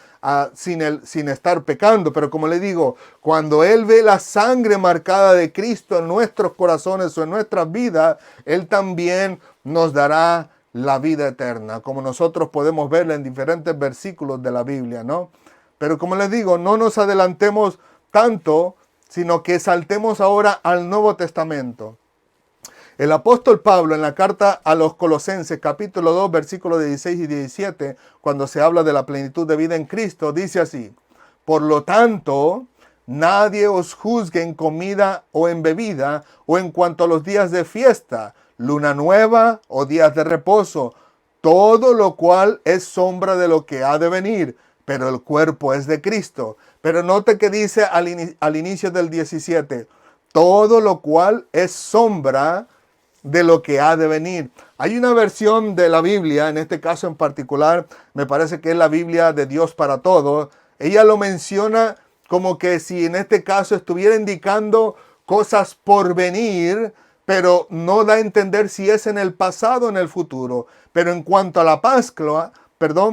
sin estar pecando. Pero como le digo, cuando Él ve la sangre marcada de Cristo en nuestros corazones o en nuestras vidas, Él también nos dará la vida eterna, como nosotros podemos verla en diferentes versículos de la Biblia, ¿no? Pero como les digo, no nos adelantemos tanto, sino que saltemos ahora al Nuevo Testamento. El apóstol Pablo en la carta a los Colosenses, capítulo 2, versículos 16 y 17, cuando se habla de la plenitud de vida en Cristo, dice así: por lo tanto, nadie os juzgue en comida o en bebida, o en cuanto a los días de fiesta, luna nueva o días de reposo, todo lo cual es sombra de lo que ha de venir, pero el cuerpo es de Cristo. Pero note que dice al inicio del 17, todo lo cual es sombra de lo que ha de venir. Hay una versión de la Biblia, en este caso en particular, me parece que es la Biblia de Dios para Todos. Ella lo menciona como que si en este caso estuviera indicando cosas por venir, pero no da a entender si es en el pasado o en el futuro. Pero en cuanto a la Pascua,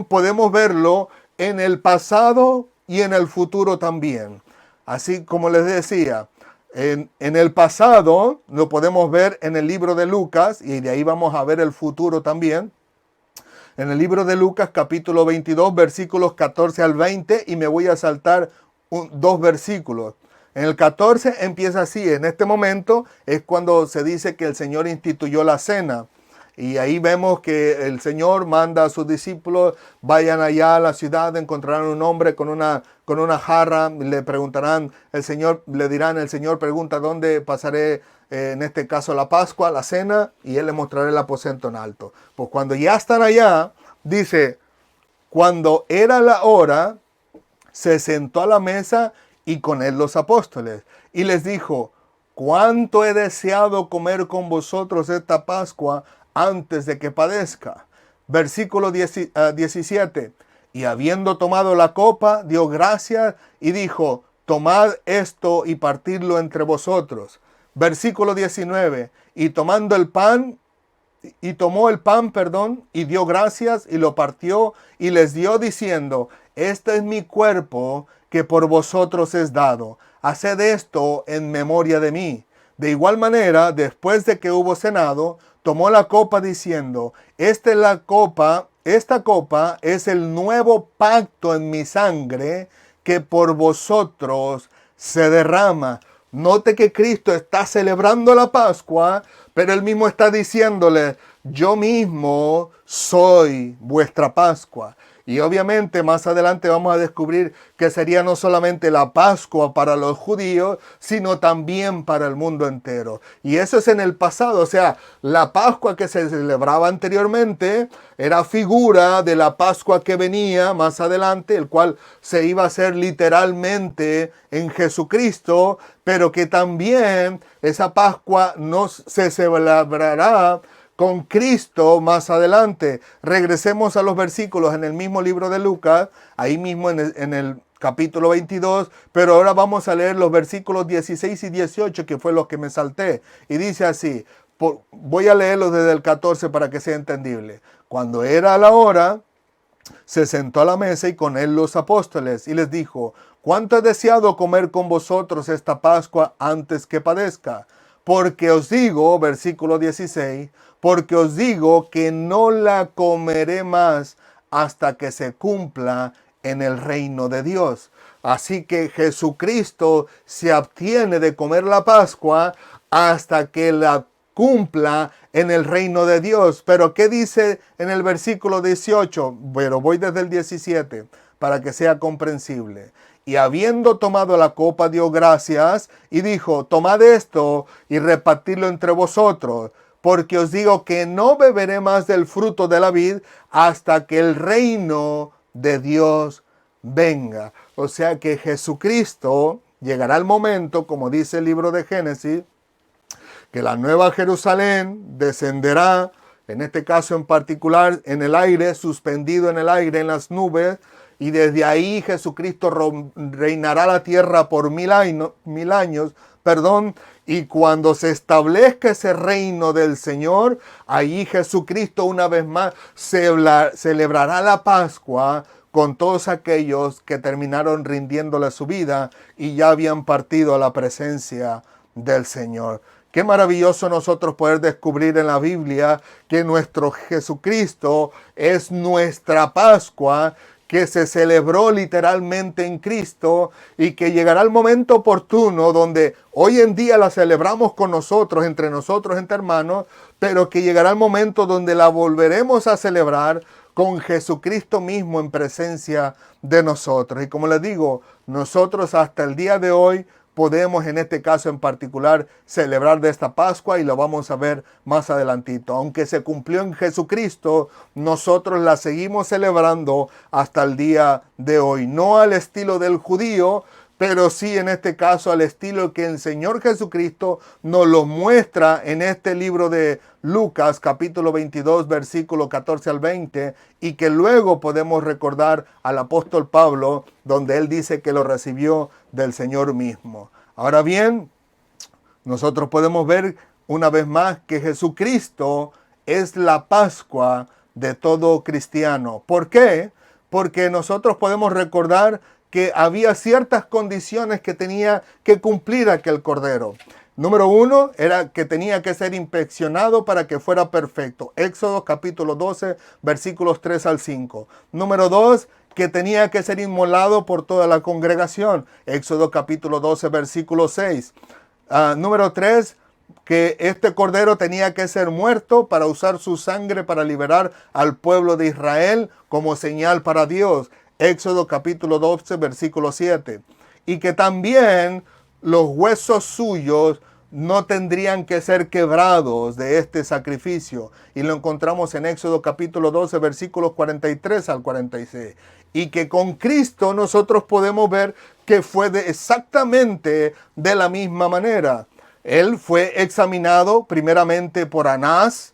podemos verlo en el pasado y en el futuro también. Así como les decía, en el pasado lo podemos ver en el libro de Lucas, y de ahí vamos a ver el futuro también. En el libro de Lucas capítulo 22 versículos 14 al 20, y me voy a saltar dos versículos. En el 14 empieza así: en este momento es cuando se dice que el Señor instituyó la cena. Y ahí vemos que el Señor manda a sus discípulos: vayan allá a la ciudad, encontrarán un hombre con una jarra, le preguntarán, le dirán, el Señor pregunta: ¿dónde pasaré, en este caso, la Pascua, la cena? Y Él les mostrará el aposento en alto. Pues cuando ya están allá, dice, cuando era la hora, se sentó a la mesa y con él los apóstoles. Y les dijo: cuánto he deseado comer con vosotros esta Pascua antes de que padezca. Versículo 17. Y habiendo tomado la copa, dio gracias y dijo: tomad esto y partidlo entre vosotros. Versículo 19. Y tomando el pan, y tomó el pan, y dio gracias y lo partió y les dio diciendo: este es mi cuerpo que por vosotros es dado. Haced esto en memoria de mí. De igual manera, después de que hubo cenado, tomó la copa diciendo: esta copa es el nuevo pacto en mi sangre que por vosotros se derrama. Note que Cristo está celebrando la Pascua, pero Él mismo está diciéndole: yo mismo soy vuestra Pascua. Y obviamente más adelante vamos a descubrir que sería no solamente la Pascua para los judíos, sino también para el mundo entero. Y eso es en el pasado. O sea, la Pascua que se celebraba anteriormente era figura de la Pascua que venía más adelante, el cual se iba a hacer literalmente en Jesucristo, pero que también esa Pascua no se celebrará con Cristo más adelante. Regresemos a los versículos en el mismo libro de Lucas, ahí mismo en el capítulo 22, pero ahora vamos a leer los versículos 16 y 18, que fue los que me salté. Y dice así, voy a leerlos desde el 14 para que sea entendible. Cuando era la hora, se sentó a la mesa y con él los apóstoles, y les dijo: cuánto he deseado comer con vosotros esta Pascua antes que padezca. Porque os digo, versículo 16, porque os digo que no la comeré más hasta que se cumpla en el reino de Dios. Así que Jesucristo se abstiene de comer la Pascua hasta que la cumpla en el reino de Dios. Pero ¿qué dice en el versículo 18? Pero voy desde el 17 para que sea comprensible. Y habiendo tomado la copa, dio gracias y dijo: tomad esto y repartidlo entre vosotros, porque os digo que no beberé más del fruto de la vid hasta que el reino de Dios venga. O sea que Jesucristo llegará el momento, como dice el libro de Génesis, que la nueva Jerusalén descenderá, en este caso en particular, en el aire, suspendido en el aire, en las nubes, y desde ahí Jesucristo reinará la tierra por mil años, y cuando se establezca ese reino del Señor, allí Jesucristo una vez más celebrará la Pascua con todos aquellos que terminaron rindiéndole su vida y ya habían partido a la presencia del Señor. Qué maravilloso nosotros poder descubrir en la Biblia que nuestro Jesucristo es nuestra Pascua, que se celebró literalmente en Cristo, y que llegará el momento oportuno donde hoy en día la celebramos con nosotros, entre hermanos, pero que llegará el momento donde la volveremos a celebrar con Jesucristo mismo en presencia de nosotros. Y como les digo, nosotros hasta el día de hoy podemos, en este caso en particular, celebrar de esta Pascua, y lo vamos a ver más adelantito. Aunque se cumplió en Jesucristo, nosotros la seguimos celebrando hasta el día de hoy. No al estilo del judío, pero sí en este caso al estilo que el Señor Jesucristo nos lo muestra en este libro de Lucas, capítulo 22, versículo 14 al 20, y que luego podemos recordar al apóstol Pablo, donde él dice que lo recibió del Señor mismo. Ahora bien, nosotros podemos ver una vez más que Jesucristo es la Pascua de todo cristiano. ¿Por qué? Porque nosotros podemos recordar que había ciertas condiciones que tenía que cumplir aquel cordero. Número 1 era que tenía que ser inspeccionado para que fuera perfecto. Éxodo capítulo 12, versículos 3 al 5. Número 2, que tenía que ser inmolado por toda la congregación. Éxodo capítulo 12, versículo 6. Número 3, que este cordero tenía que ser muerto para usar su sangre para liberar al pueblo de Israel como señal para Dios. Éxodo capítulo 12, versículo 7. Y que también los huesos suyos no tendrían que ser quebrados de este sacrificio. Y lo encontramos en Éxodo capítulo 12, versículos 43 al 46. Y que con Cristo nosotros podemos ver que fue exactamente de la misma manera. Él fue examinado primeramente por Anás,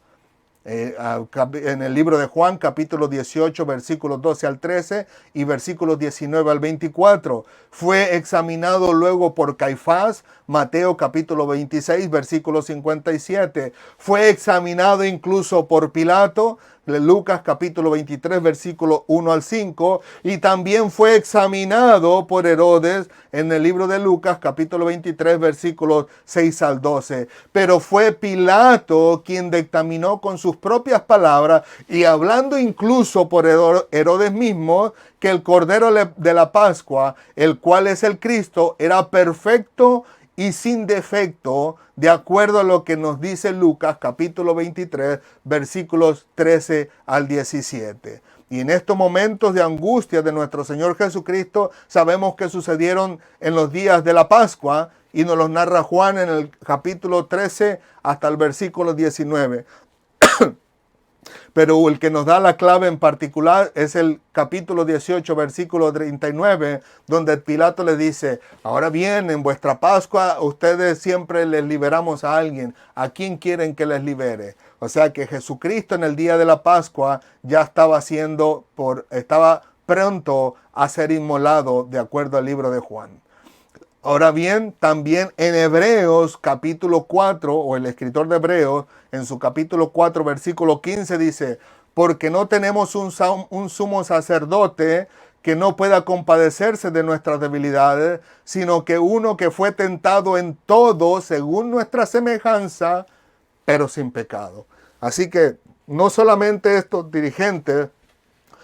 en el libro de Juan, capítulo 18, versículos 12 al 13 y versículos 19 al 24. Fue examinado luego por Caifás, Mateo capítulo 26, versículo 57. Fue examinado incluso por Pilato, Lucas capítulo 23, versículo 1 al 5. Y también fue examinado por Herodes en el libro de Lucas capítulo 23, versículos 6 al 12. Pero fue Pilato quien dictaminó con sus propias palabras y hablando incluso por Herodes mismo, que el Cordero de la Pascua, el cual es el Cristo, era perfecto y sin defecto, de acuerdo a lo que nos dice Lucas capítulo 23, versículos 13 al 17. Y en estos momentos de angustia de nuestro Señor Jesucristo, sabemos que sucedieron en los días de la Pascua, y nos los narra Juan en el capítulo 13 hasta el versículo 19. Pero el que nos da la clave en particular es el capítulo 18, versículo 39, donde Pilato le dice: ahora bien, en vuestra Pascua ustedes siempre les liberamos a alguien. ¿A quién quieren que les libere? O sea que Jesucristo en el día de la Pascua ya estaba pronto a ser inmolado de acuerdo al libro de Juan. Ahora bien, también en Hebreos capítulo 4, o el escritor de Hebreos, en su capítulo 4, versículo 15 dice: porque no tenemos un sumo sacerdote que no pueda compadecerse de nuestras debilidades, sino que uno que fue tentado en todo según nuestra semejanza, pero sin pecado. Así que no solamente estos dirigentes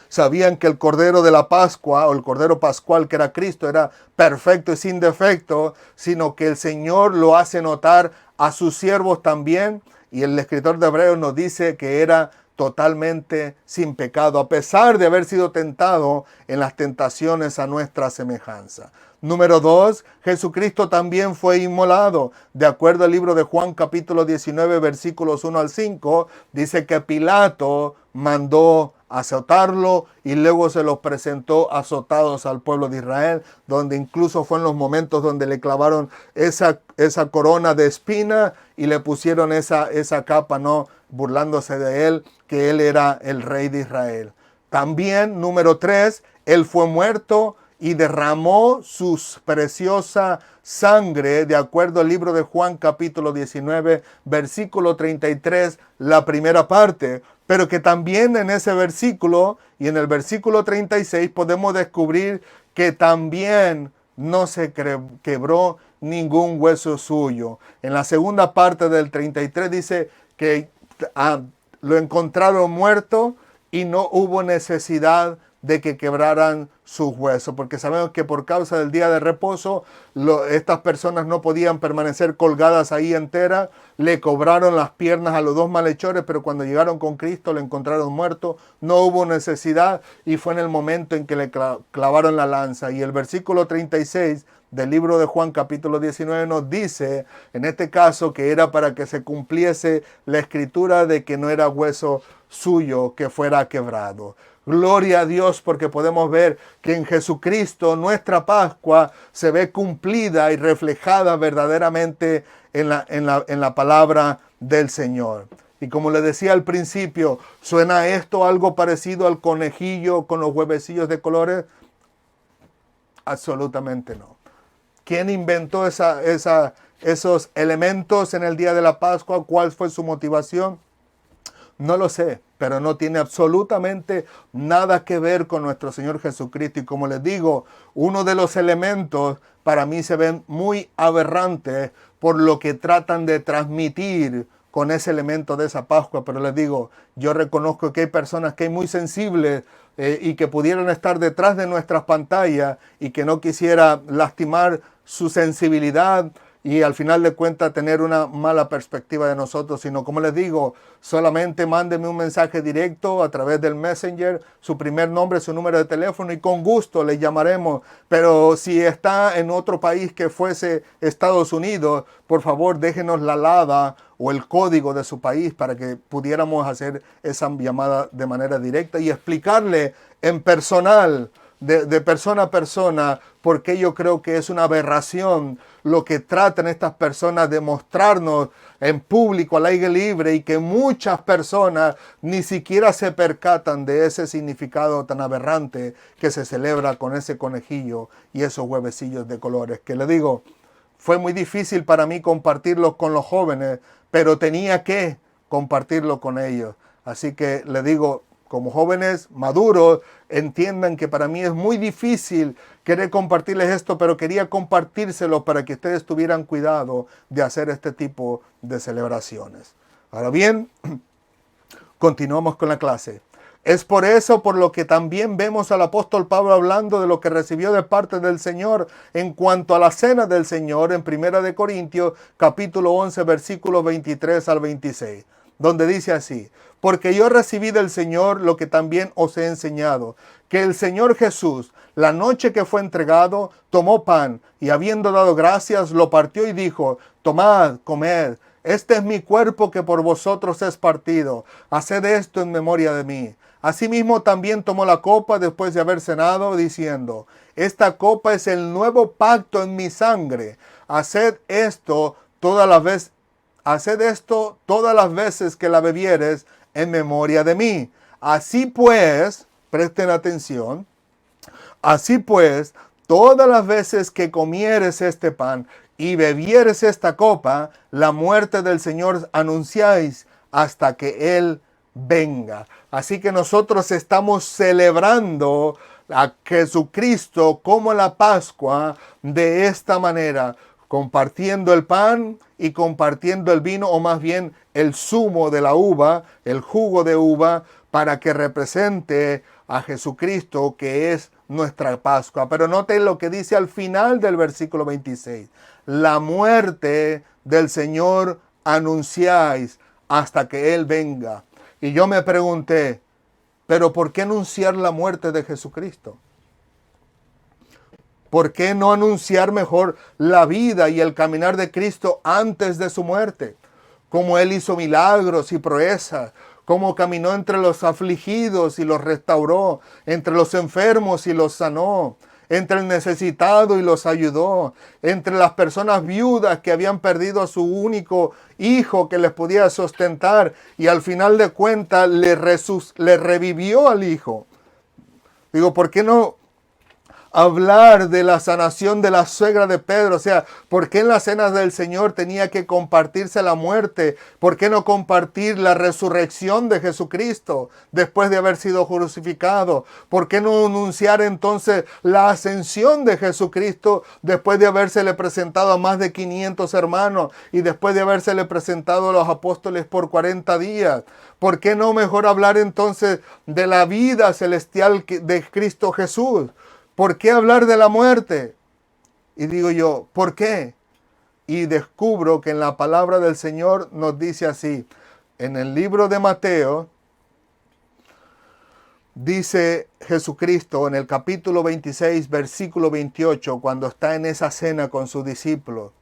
sabían que el Cordero de la Pascua, o el Cordero Pascual que era Cristo, era perfecto y sin defecto, sino que el Señor lo hace notar a sus siervos también, y el escritor de Hebreos nos dice que era totalmente sin pecado, a pesar de haber sido tentado en las tentaciones a nuestra semejanza. Número 2, Jesucristo también fue inmolado. De acuerdo al libro de Juan capítulo 19, versículos 1 al 5, dice que Pilato mandó azotarlo y luego se los presentó azotados al pueblo de Israel, donde incluso fue en los momentos donde le clavaron esa corona de espina y le pusieron esa capa, ¿no?, burlándose de él, que él era el rey de Israel. También, número 3, él fue muerto y derramó su preciosa sangre, de acuerdo al libro de Juan capítulo 19, versículo 33, la primera parte. Pero que también en ese versículo y en el versículo 36 podemos descubrir que también no se quebró ningún hueso suyo. En la segunda parte del 33 dice que lo encontraron muerto y no hubo necesidad de que quebraran sus huesos, porque sabemos que por causa del día de reposo estas personas no podían permanecer colgadas ahí enteras. Le cobraron las piernas a los dos malhechores, pero cuando llegaron con Cristo lo encontraron muerto, no hubo necesidad, y fue en el momento en que le clavaron la lanza. Y el versículo 36 del libro de Juan capítulo 19 nos dice, en este caso, que era para que se cumpliese la escritura de que no era hueso suyo que fuera quebrado. Gloria a Dios, porque podemos ver que en Jesucristo nuestra Pascua se ve cumplida y reflejada verdaderamente en la palabra del Señor. Y como le decía al principio, ¿suena esto algo parecido al conejillo con los huevecillos de colores? Absolutamente no. ¿Quién inventó esos elementos en el día de la Pascua? ¿Cuál fue su motivación? No lo sé, pero no tiene absolutamente nada que ver con nuestro Señor Jesucristo. Y como les digo, uno de los elementos para mí se ven muy aberrantes por lo que tratan de transmitir con ese elemento de esa Pascua. Pero les digo, yo reconozco que hay personas que hay muy sensibles y que pudieran estar detrás de nuestras pantallas y que no quisiera lastimar su sensibilidad y al final de cuentas tener una mala perspectiva de nosotros, sino como les digo, solamente mándeme un mensaje directo a través del Messenger, su primer nombre, su número de teléfono y con gusto le llamaremos. Pero si está en otro país que fuese Estados Unidos, por favor déjenos la alada o el código de su país para que pudiéramos hacer esa llamada de manera directa y explicarle en personal, de persona a persona, porque yo creo que es una aberración lo que tratan estas personas de mostrarnos en público al aire libre y que muchas personas ni siquiera se percatan de ese significado tan aberrante que se celebra con ese conejillo y esos huevecillos de colores. Que le digo, fue muy difícil para mí compartirlo con los jóvenes, pero tenía que compartirlo con ellos. Así que le digo, como jóvenes maduros, entiendan que para mí es muy difícil querer compartirles esto, pero quería compartírselo para que ustedes tuvieran cuidado de hacer este tipo de celebraciones. Ahora bien, continuamos con la clase. Es por eso por lo que también vemos al apóstol Pablo hablando de lo que recibió de parte del Señor en cuanto a la cena del Señor en 1 Corintios capítulo 11 versículos 23 al 26, donde dice así: porque yo recibí del Señor lo que también os he enseñado, que el Señor Jesús, la noche que fue entregado, tomó pan y habiendo dado gracias, lo partió y dijo: tomad, comed, este es mi cuerpo que por vosotros es partido, haced esto en memoria de mí. Asimismo también tomó la copa después de haber cenado, diciendo: esta copa es el nuevo pacto en mi sangre, haced esto todas las veces que la bebieres en memoria de mí. Así pues, presten atención, así pues, todas las veces que comieres este pan y bebieres esta copa, la muerte del Señor anunciáis hasta que Él venga. Así que nosotros estamos celebrando a Jesucristo como la Pascua de esta manera, compartiendo el pan y compartiendo el vino, o más bien el zumo de la uva, el jugo de uva, para que represente a Jesucristo, que es nuestra Pascua. Pero noten lo que dice al final del versículo 26. La muerte del Señor anunciáis hasta que Él venga. Y yo me pregunté, ¿pero por qué anunciar la muerte de Jesucristo? ¿Por qué no anunciar mejor la vida y el caminar de Cristo antes de su muerte? Cómo Él hizo milagros y proezas, cómo caminó entre los afligidos y los restauró, entre los enfermos y los sanó, entre el necesitado y los ayudó, entre las personas viudas que habían perdido a su único hijo que les podía sustentar y al final de cuentas le revivió al hijo. Digo, ¿por qué no hablar de la sanación de la suegra de Pedro? O sea, ¿por qué en las cenas del Señor tenía que compartirse la muerte? ¿Por qué no compartir la resurrección de Jesucristo después de haber sido crucificado? ¿Por qué no anunciar entonces la ascensión de Jesucristo después de habérsele presentado a más de 500 hermanos y después de habérsele presentado a los apóstoles por 40 días? ¿Por qué no mejor hablar entonces de la vida celestial de Cristo Jesús? ¿Por qué hablar de la muerte? Y digo yo, ¿por qué? Y descubro que en la palabra del Señor nos dice así. En el libro de Mateo, dice Jesucristo en el capítulo 26, versículo 28, cuando está en esa cena con sus discípulos.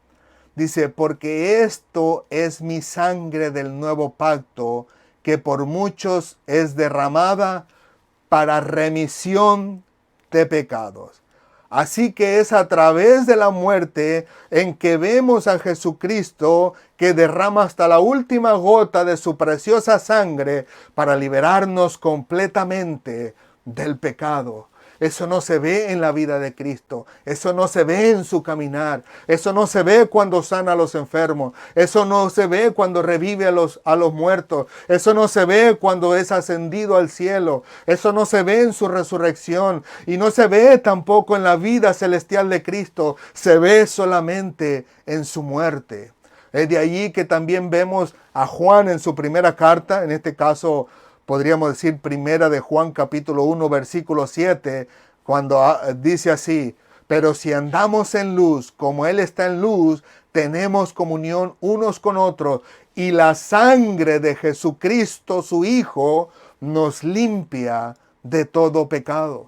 Dice, porque esto es mi sangre del nuevo pacto, que por muchos es derramada para remisión de pecados. Así que es a través de la muerte en que vemos a Jesucristo que derrama hasta la última gota de su preciosa sangre para liberarnos completamente del pecado. Eso no se ve en la vida de Cristo. Eso no se ve en su caminar. Eso no se ve cuando sana a los enfermos. Eso no se ve cuando revive a los muertos. Eso no se ve cuando es ascendido al cielo. Eso no se ve en su resurrección. Y no se ve tampoco en la vida celestial de Cristo. Se ve solamente en su muerte. Es de allí que también vemos a Juan en su primera carta, en este caso podríamos decir primera de Juan capítulo 1 versículo 7, cuando dice así: pero si andamos en luz como Él está en luz, tenemos comunión unos con otros, y la sangre de Jesucristo, su Hijo, nos limpia de todo pecado.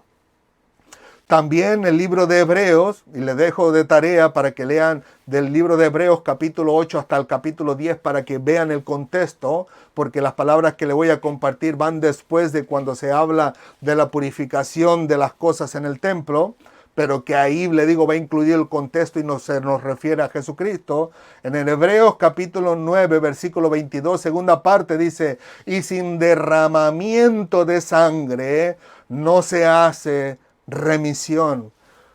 También el libro de Hebreos, y les dejo de tarea para que lean del libro de Hebreos capítulo 8 hasta el capítulo 10 para que vean el contexto, porque las palabras que les voy a compartir van después de cuando se habla de la purificación de las cosas en el templo, pero que ahí, le digo, va a incluir el contexto y se nos refiere a Jesucristo. En el Hebreos capítulo 9, versículo 22, segunda parte, dice: y sin derramamiento de sangre no se hace remisión.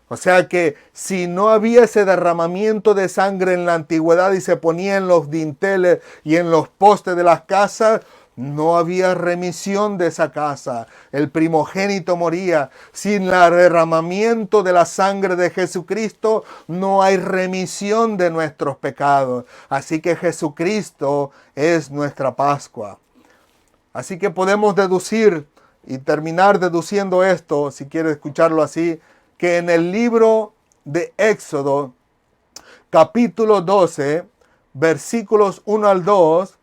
O sea que si no había ese derramamiento de sangre en la antigüedad y se ponía en los dinteles y en los postes de las casas, no había remisión de esa casa. El primogénito moría. Sin el derramamiento de la sangre de Jesucristo no hay remisión de nuestros pecados. Así que Jesucristo es nuestra Pascua. Así que podemos deducir y terminar deduciendo esto, si quieres escucharlo así, que en el libro de Éxodo, capítulo 12, versículos 1 al 2,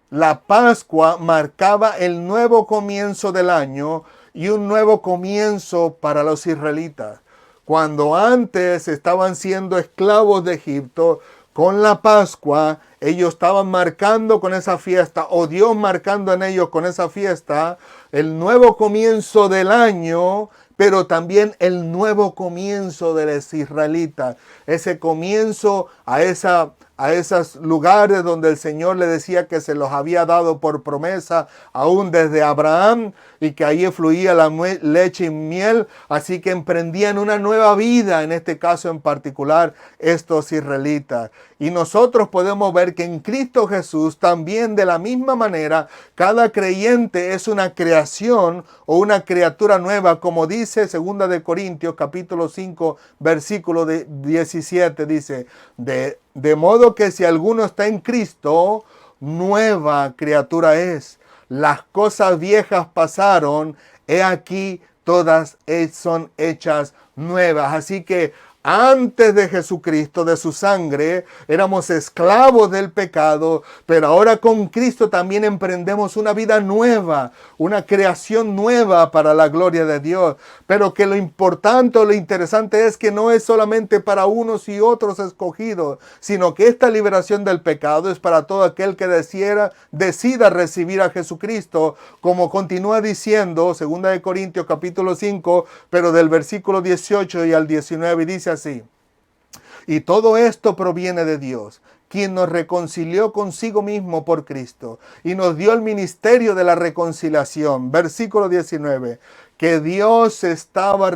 la Pascua marcaba el nuevo comienzo del año y un nuevo comienzo para los israelitas. Cuando antes estaban siendo esclavos de Egipto, con la Pascua ellos estaban marcando con esa fiesta, o Dios marcando en ellos con esa fiesta, el nuevo comienzo del año, pero también el nuevo comienzo de los israelitas. Ese comienzo a esos lugares donde el Señor le decía que se los había dado por promesa, aún desde Abraham, y que ahí fluía la leche y miel. Así que emprendían una nueva vida, en este caso en particular, estos israelitas. Y nosotros podemos ver que en Cristo Jesús también de la misma manera, cada creyente es una creación o una criatura nueva, como dice 2 de Corintios capítulo 5 versículo 17, dice: de modo que si alguno está en Cristo, nueva criatura es. Las cosas viejas pasaron, he aquí todas son hechas nuevas. Así que antes de Jesucristo, de su sangre, éramos esclavos del pecado, pero ahora con Cristo también emprendemos una vida nueva, una creación nueva para la gloria de Dios. Pero que lo importante o lo interesante es que no es solamente para unos y otros escogidos, sino que esta liberación del pecado es para todo aquel que decida recibir a Jesucristo, como continúa diciendo 2 de Corintios capítulo 5, pero del versículo 18 y al 19, dice así: y todo esto proviene de Dios, quien nos reconcilió consigo mismo por Cristo y nos dio el ministerio de la reconciliación. Versículo 19, que Dios estaba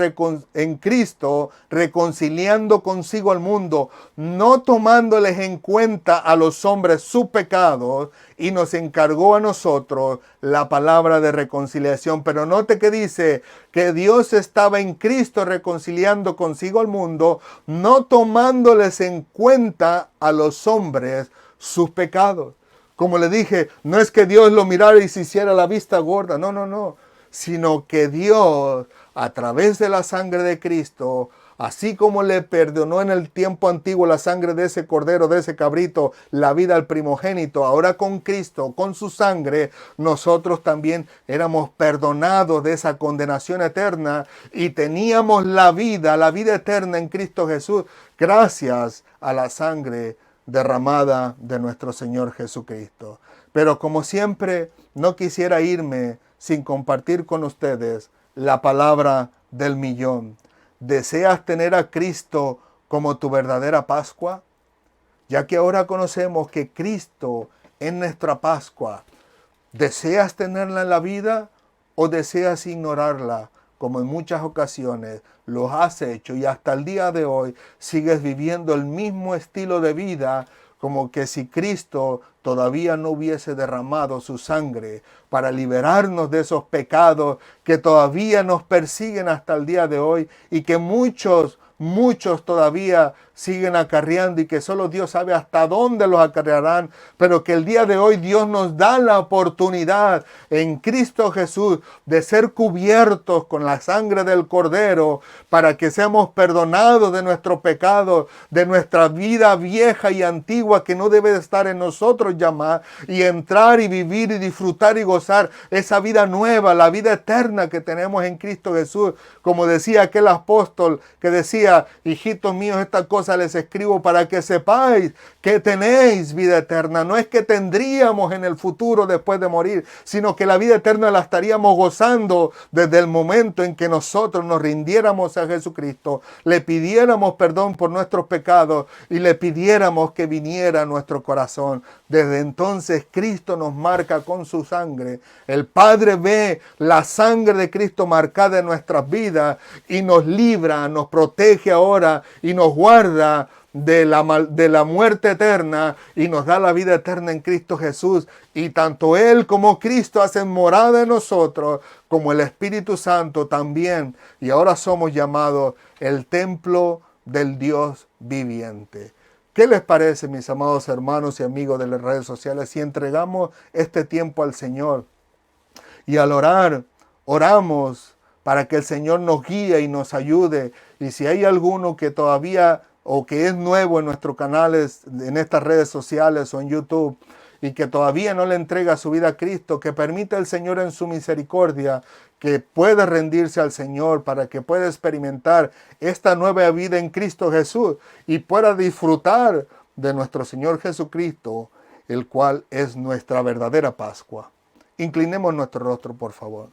en Cristo reconciliando consigo al mundo, no tomándoles en cuenta a los hombres sus pecados, y nos encargó a nosotros la palabra de reconciliación. Pero note que dice que Dios estaba en Cristo reconciliando consigo al mundo, no tomándoles en cuenta a los hombres sus pecados. Como le dije, no es que Dios lo mirara y se hiciera la vista gorda, no, sino que Dios, a través de la sangre de Cristo, así como le perdonó en el tiempo antiguo la sangre de ese cordero, de ese cabrito, la vida al primogénito, ahora con Cristo, con su sangre, nosotros también éramos perdonados de esa condenación eterna y teníamos la vida eterna en Cristo Jesús, gracias a la sangre derramada de nuestro Señor Jesucristo. Pero como siempre, no quisiera irme sin compartir con ustedes la palabra del millón. ¿Deseas tener a Cristo como tu verdadera Pascua? Ya que ahora conocemos que Cristo es nuestra Pascua, ¿deseas tenerla en la vida o deseas ignorarla como en muchas ocasiones lo has hecho y hasta el día de hoy sigues viviendo el mismo estilo de vida, como que si Cristo todavía no hubiese derramado su sangre para liberarnos de esos pecados que todavía nos persiguen hasta el día de hoy y que muchos todavía siguen acarreando y que solo Dios sabe hasta dónde los acarrearán, pero que el día de hoy Dios nos da la oportunidad en Cristo Jesús de ser cubiertos con la sangre del Cordero para que seamos perdonados de nuestros pecados, de nuestra vida vieja y antigua que no debe de estar en nosotros ya más, y entrar y vivir y disfrutar y gozar esa vida nueva, la vida eterna que tenemos en Cristo Jesús. Como decía aquel apóstol que decía, hijitos míos, esta cosa les escribo para que sepáis que tenéis vida eterna. No es que tendríamos en el futuro después de morir, sino que la vida eterna la estaríamos gozando desde el momento en que nosotros nos rindiéramos a Jesucristo, le pidiéramos perdón por nuestros pecados y le pidiéramos que viniera a nuestro corazón. Desde entonces Cristo nos marca con su sangre. El Padre ve la sangre de Cristo marcada en nuestras vidas y nos libra, nos protege ahora y nos guarda de la muerte eterna y nos da la vida eterna en Cristo Jesús. Y tanto Él como Cristo hacen morada en nosotros, como el Espíritu Santo también. Y ahora somos llamados el templo del Dios viviente. ¿Qué les parece, mis amados hermanos y amigos de las redes sociales, si entregamos este tiempo al Señor? Y al orar, oramos para que el Señor nos guíe y nos ayude. Y si hay alguno que todavía o que es nuevo en nuestros canales, en estas redes sociales o en YouTube, y que todavía no le entrega su vida a Cristo, que permita el Señor en su misericordia que pueda rendirse al Señor para que pueda experimentar esta nueva vida en Cristo Jesús y pueda disfrutar de nuestro Señor Jesucristo, el cual es nuestra verdadera Pascua. Inclinemos nuestro rostro, por favor.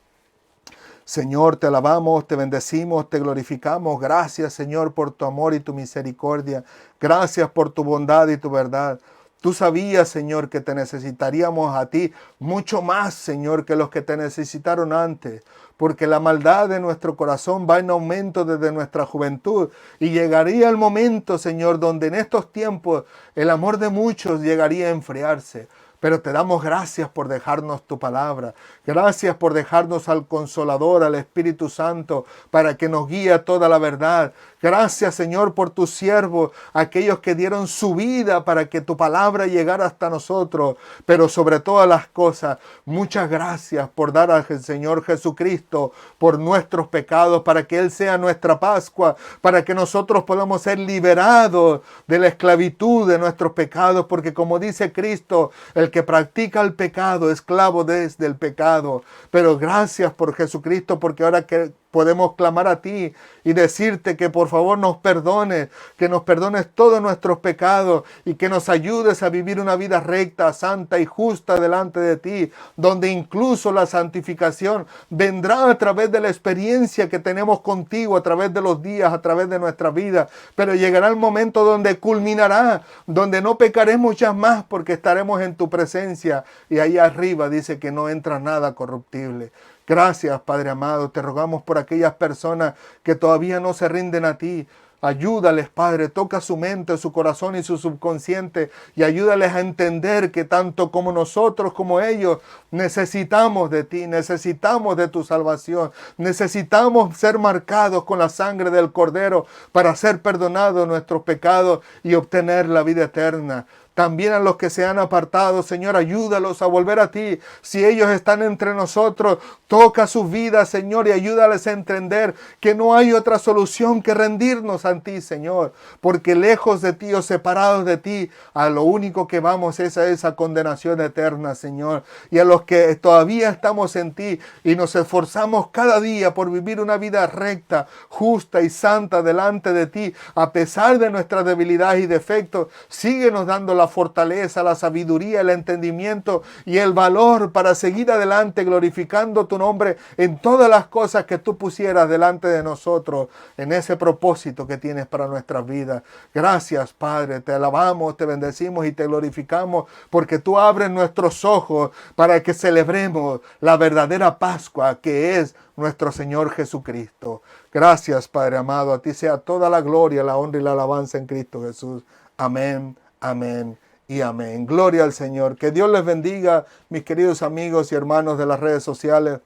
Señor, te alabamos, te bendecimos, te glorificamos. Gracias, Señor, por tu amor y tu misericordia. Gracias por tu bondad y tu verdad. Tú sabías, Señor, que te necesitaríamos a ti mucho más, Señor, que los que te necesitaron antes, porque la maldad de nuestro corazón va en aumento desde nuestra juventud y llegaría el momento, Señor, donde en estos tiempos el amor de muchos llegaría a enfriarse. Pero te damos gracias por dejarnos tu palabra. Gracias por dejarnos al Consolador, al Espíritu Santo, para que nos guíe a toda la verdad. Gracias, Señor, por tus siervos, aquellos que dieron su vida para que tu palabra llegara hasta nosotros. Pero sobre todas las cosas, muchas gracias por dar al Señor Jesucristo por nuestros pecados, para que Él sea nuestra Pascua, para que nosotros podamos ser liberados de la esclavitud de nuestros pecados, porque como dice Cristo, el que practica el pecado, esclavo desde el pecado. Pero gracias por Jesucristo, porque ahora que podemos clamar a ti y decirte que por favor nos perdones, que nos perdones todos nuestros pecados y que nos ayudes a vivir una vida recta, santa y justa delante de ti, donde incluso la santificación vendrá a través de la experiencia que tenemos contigo, a través de los días, a través de nuestra vida. Pero llegará el momento donde culminará, donde no pecaremos ya más porque estaremos en tu presencia y ahí arriba dice que no entra nada corruptible. Gracias, Padre amado, te rogamos por aquellas personas que todavía no se rinden a ti. Ayúdales, Padre, toca su mente, su corazón y su subconsciente y ayúdales a entender que tanto como nosotros como ellos necesitamos de ti, necesitamos de tu salvación, necesitamos ser marcados con la sangre del Cordero para ser perdonados nuestros pecados y obtener la vida eterna. También a los que se han apartado, Señor, ayúdalos a volver a ti. Si ellos están entre nosotros, toca sus vidas, Señor, y ayúdales a entender que no hay otra solución que rendirnos a ti, Señor. Porque lejos de ti o separados de ti, a lo único que vamos es a esa condenación eterna, Señor. Y a los que todavía estamos en ti y nos esforzamos cada día por vivir una vida recta, justa y santa delante de ti, a pesar de nuestras debilidades y defectos, síguenos dando la la fortaleza, la sabiduría, el entendimiento y el valor para seguir adelante glorificando tu nombre en todas las cosas que tú pusieras delante de nosotros, en ese propósito que tienes para nuestras vidas. Gracias, Padre, te alabamos, te bendecimos y te glorificamos porque tú abres nuestros ojos para que celebremos la verdadera Pascua que es nuestro Señor Jesucristo. Gracias, Padre amado. A ti sea toda la gloria, la honra y la alabanza en Cristo Jesús. Amén, amén y amén. Gloria al Señor. Que Dios les bendiga, mis queridos amigos y hermanos de las redes sociales.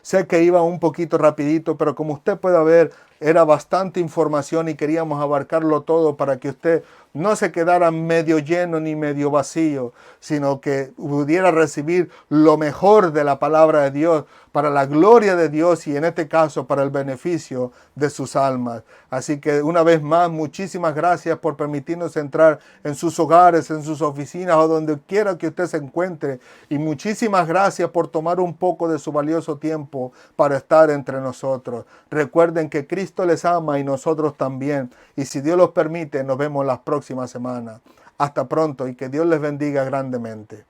Sé que iba un poquito rapidito, pero como usted puede ver, era bastante información y queríamos abarcarlo todo para que usted no se quedara medio lleno ni medio vacío, sino que pudiera recibir lo mejor de la palabra de Dios para la gloria de Dios y en este caso para el beneficio de sus almas. Así que una vez más, muchísimas gracias por permitirnos entrar en sus hogares, en sus oficinas o donde quiera que usted se encuentre. Y muchísimas gracias por tomar un poco de su valioso tiempo para estar entre nosotros. Recuerden que Cristo les ama y nosotros también. Y si Dios los permite, nos vemos las próximas semanas. Hasta pronto y que Dios les bendiga grandemente.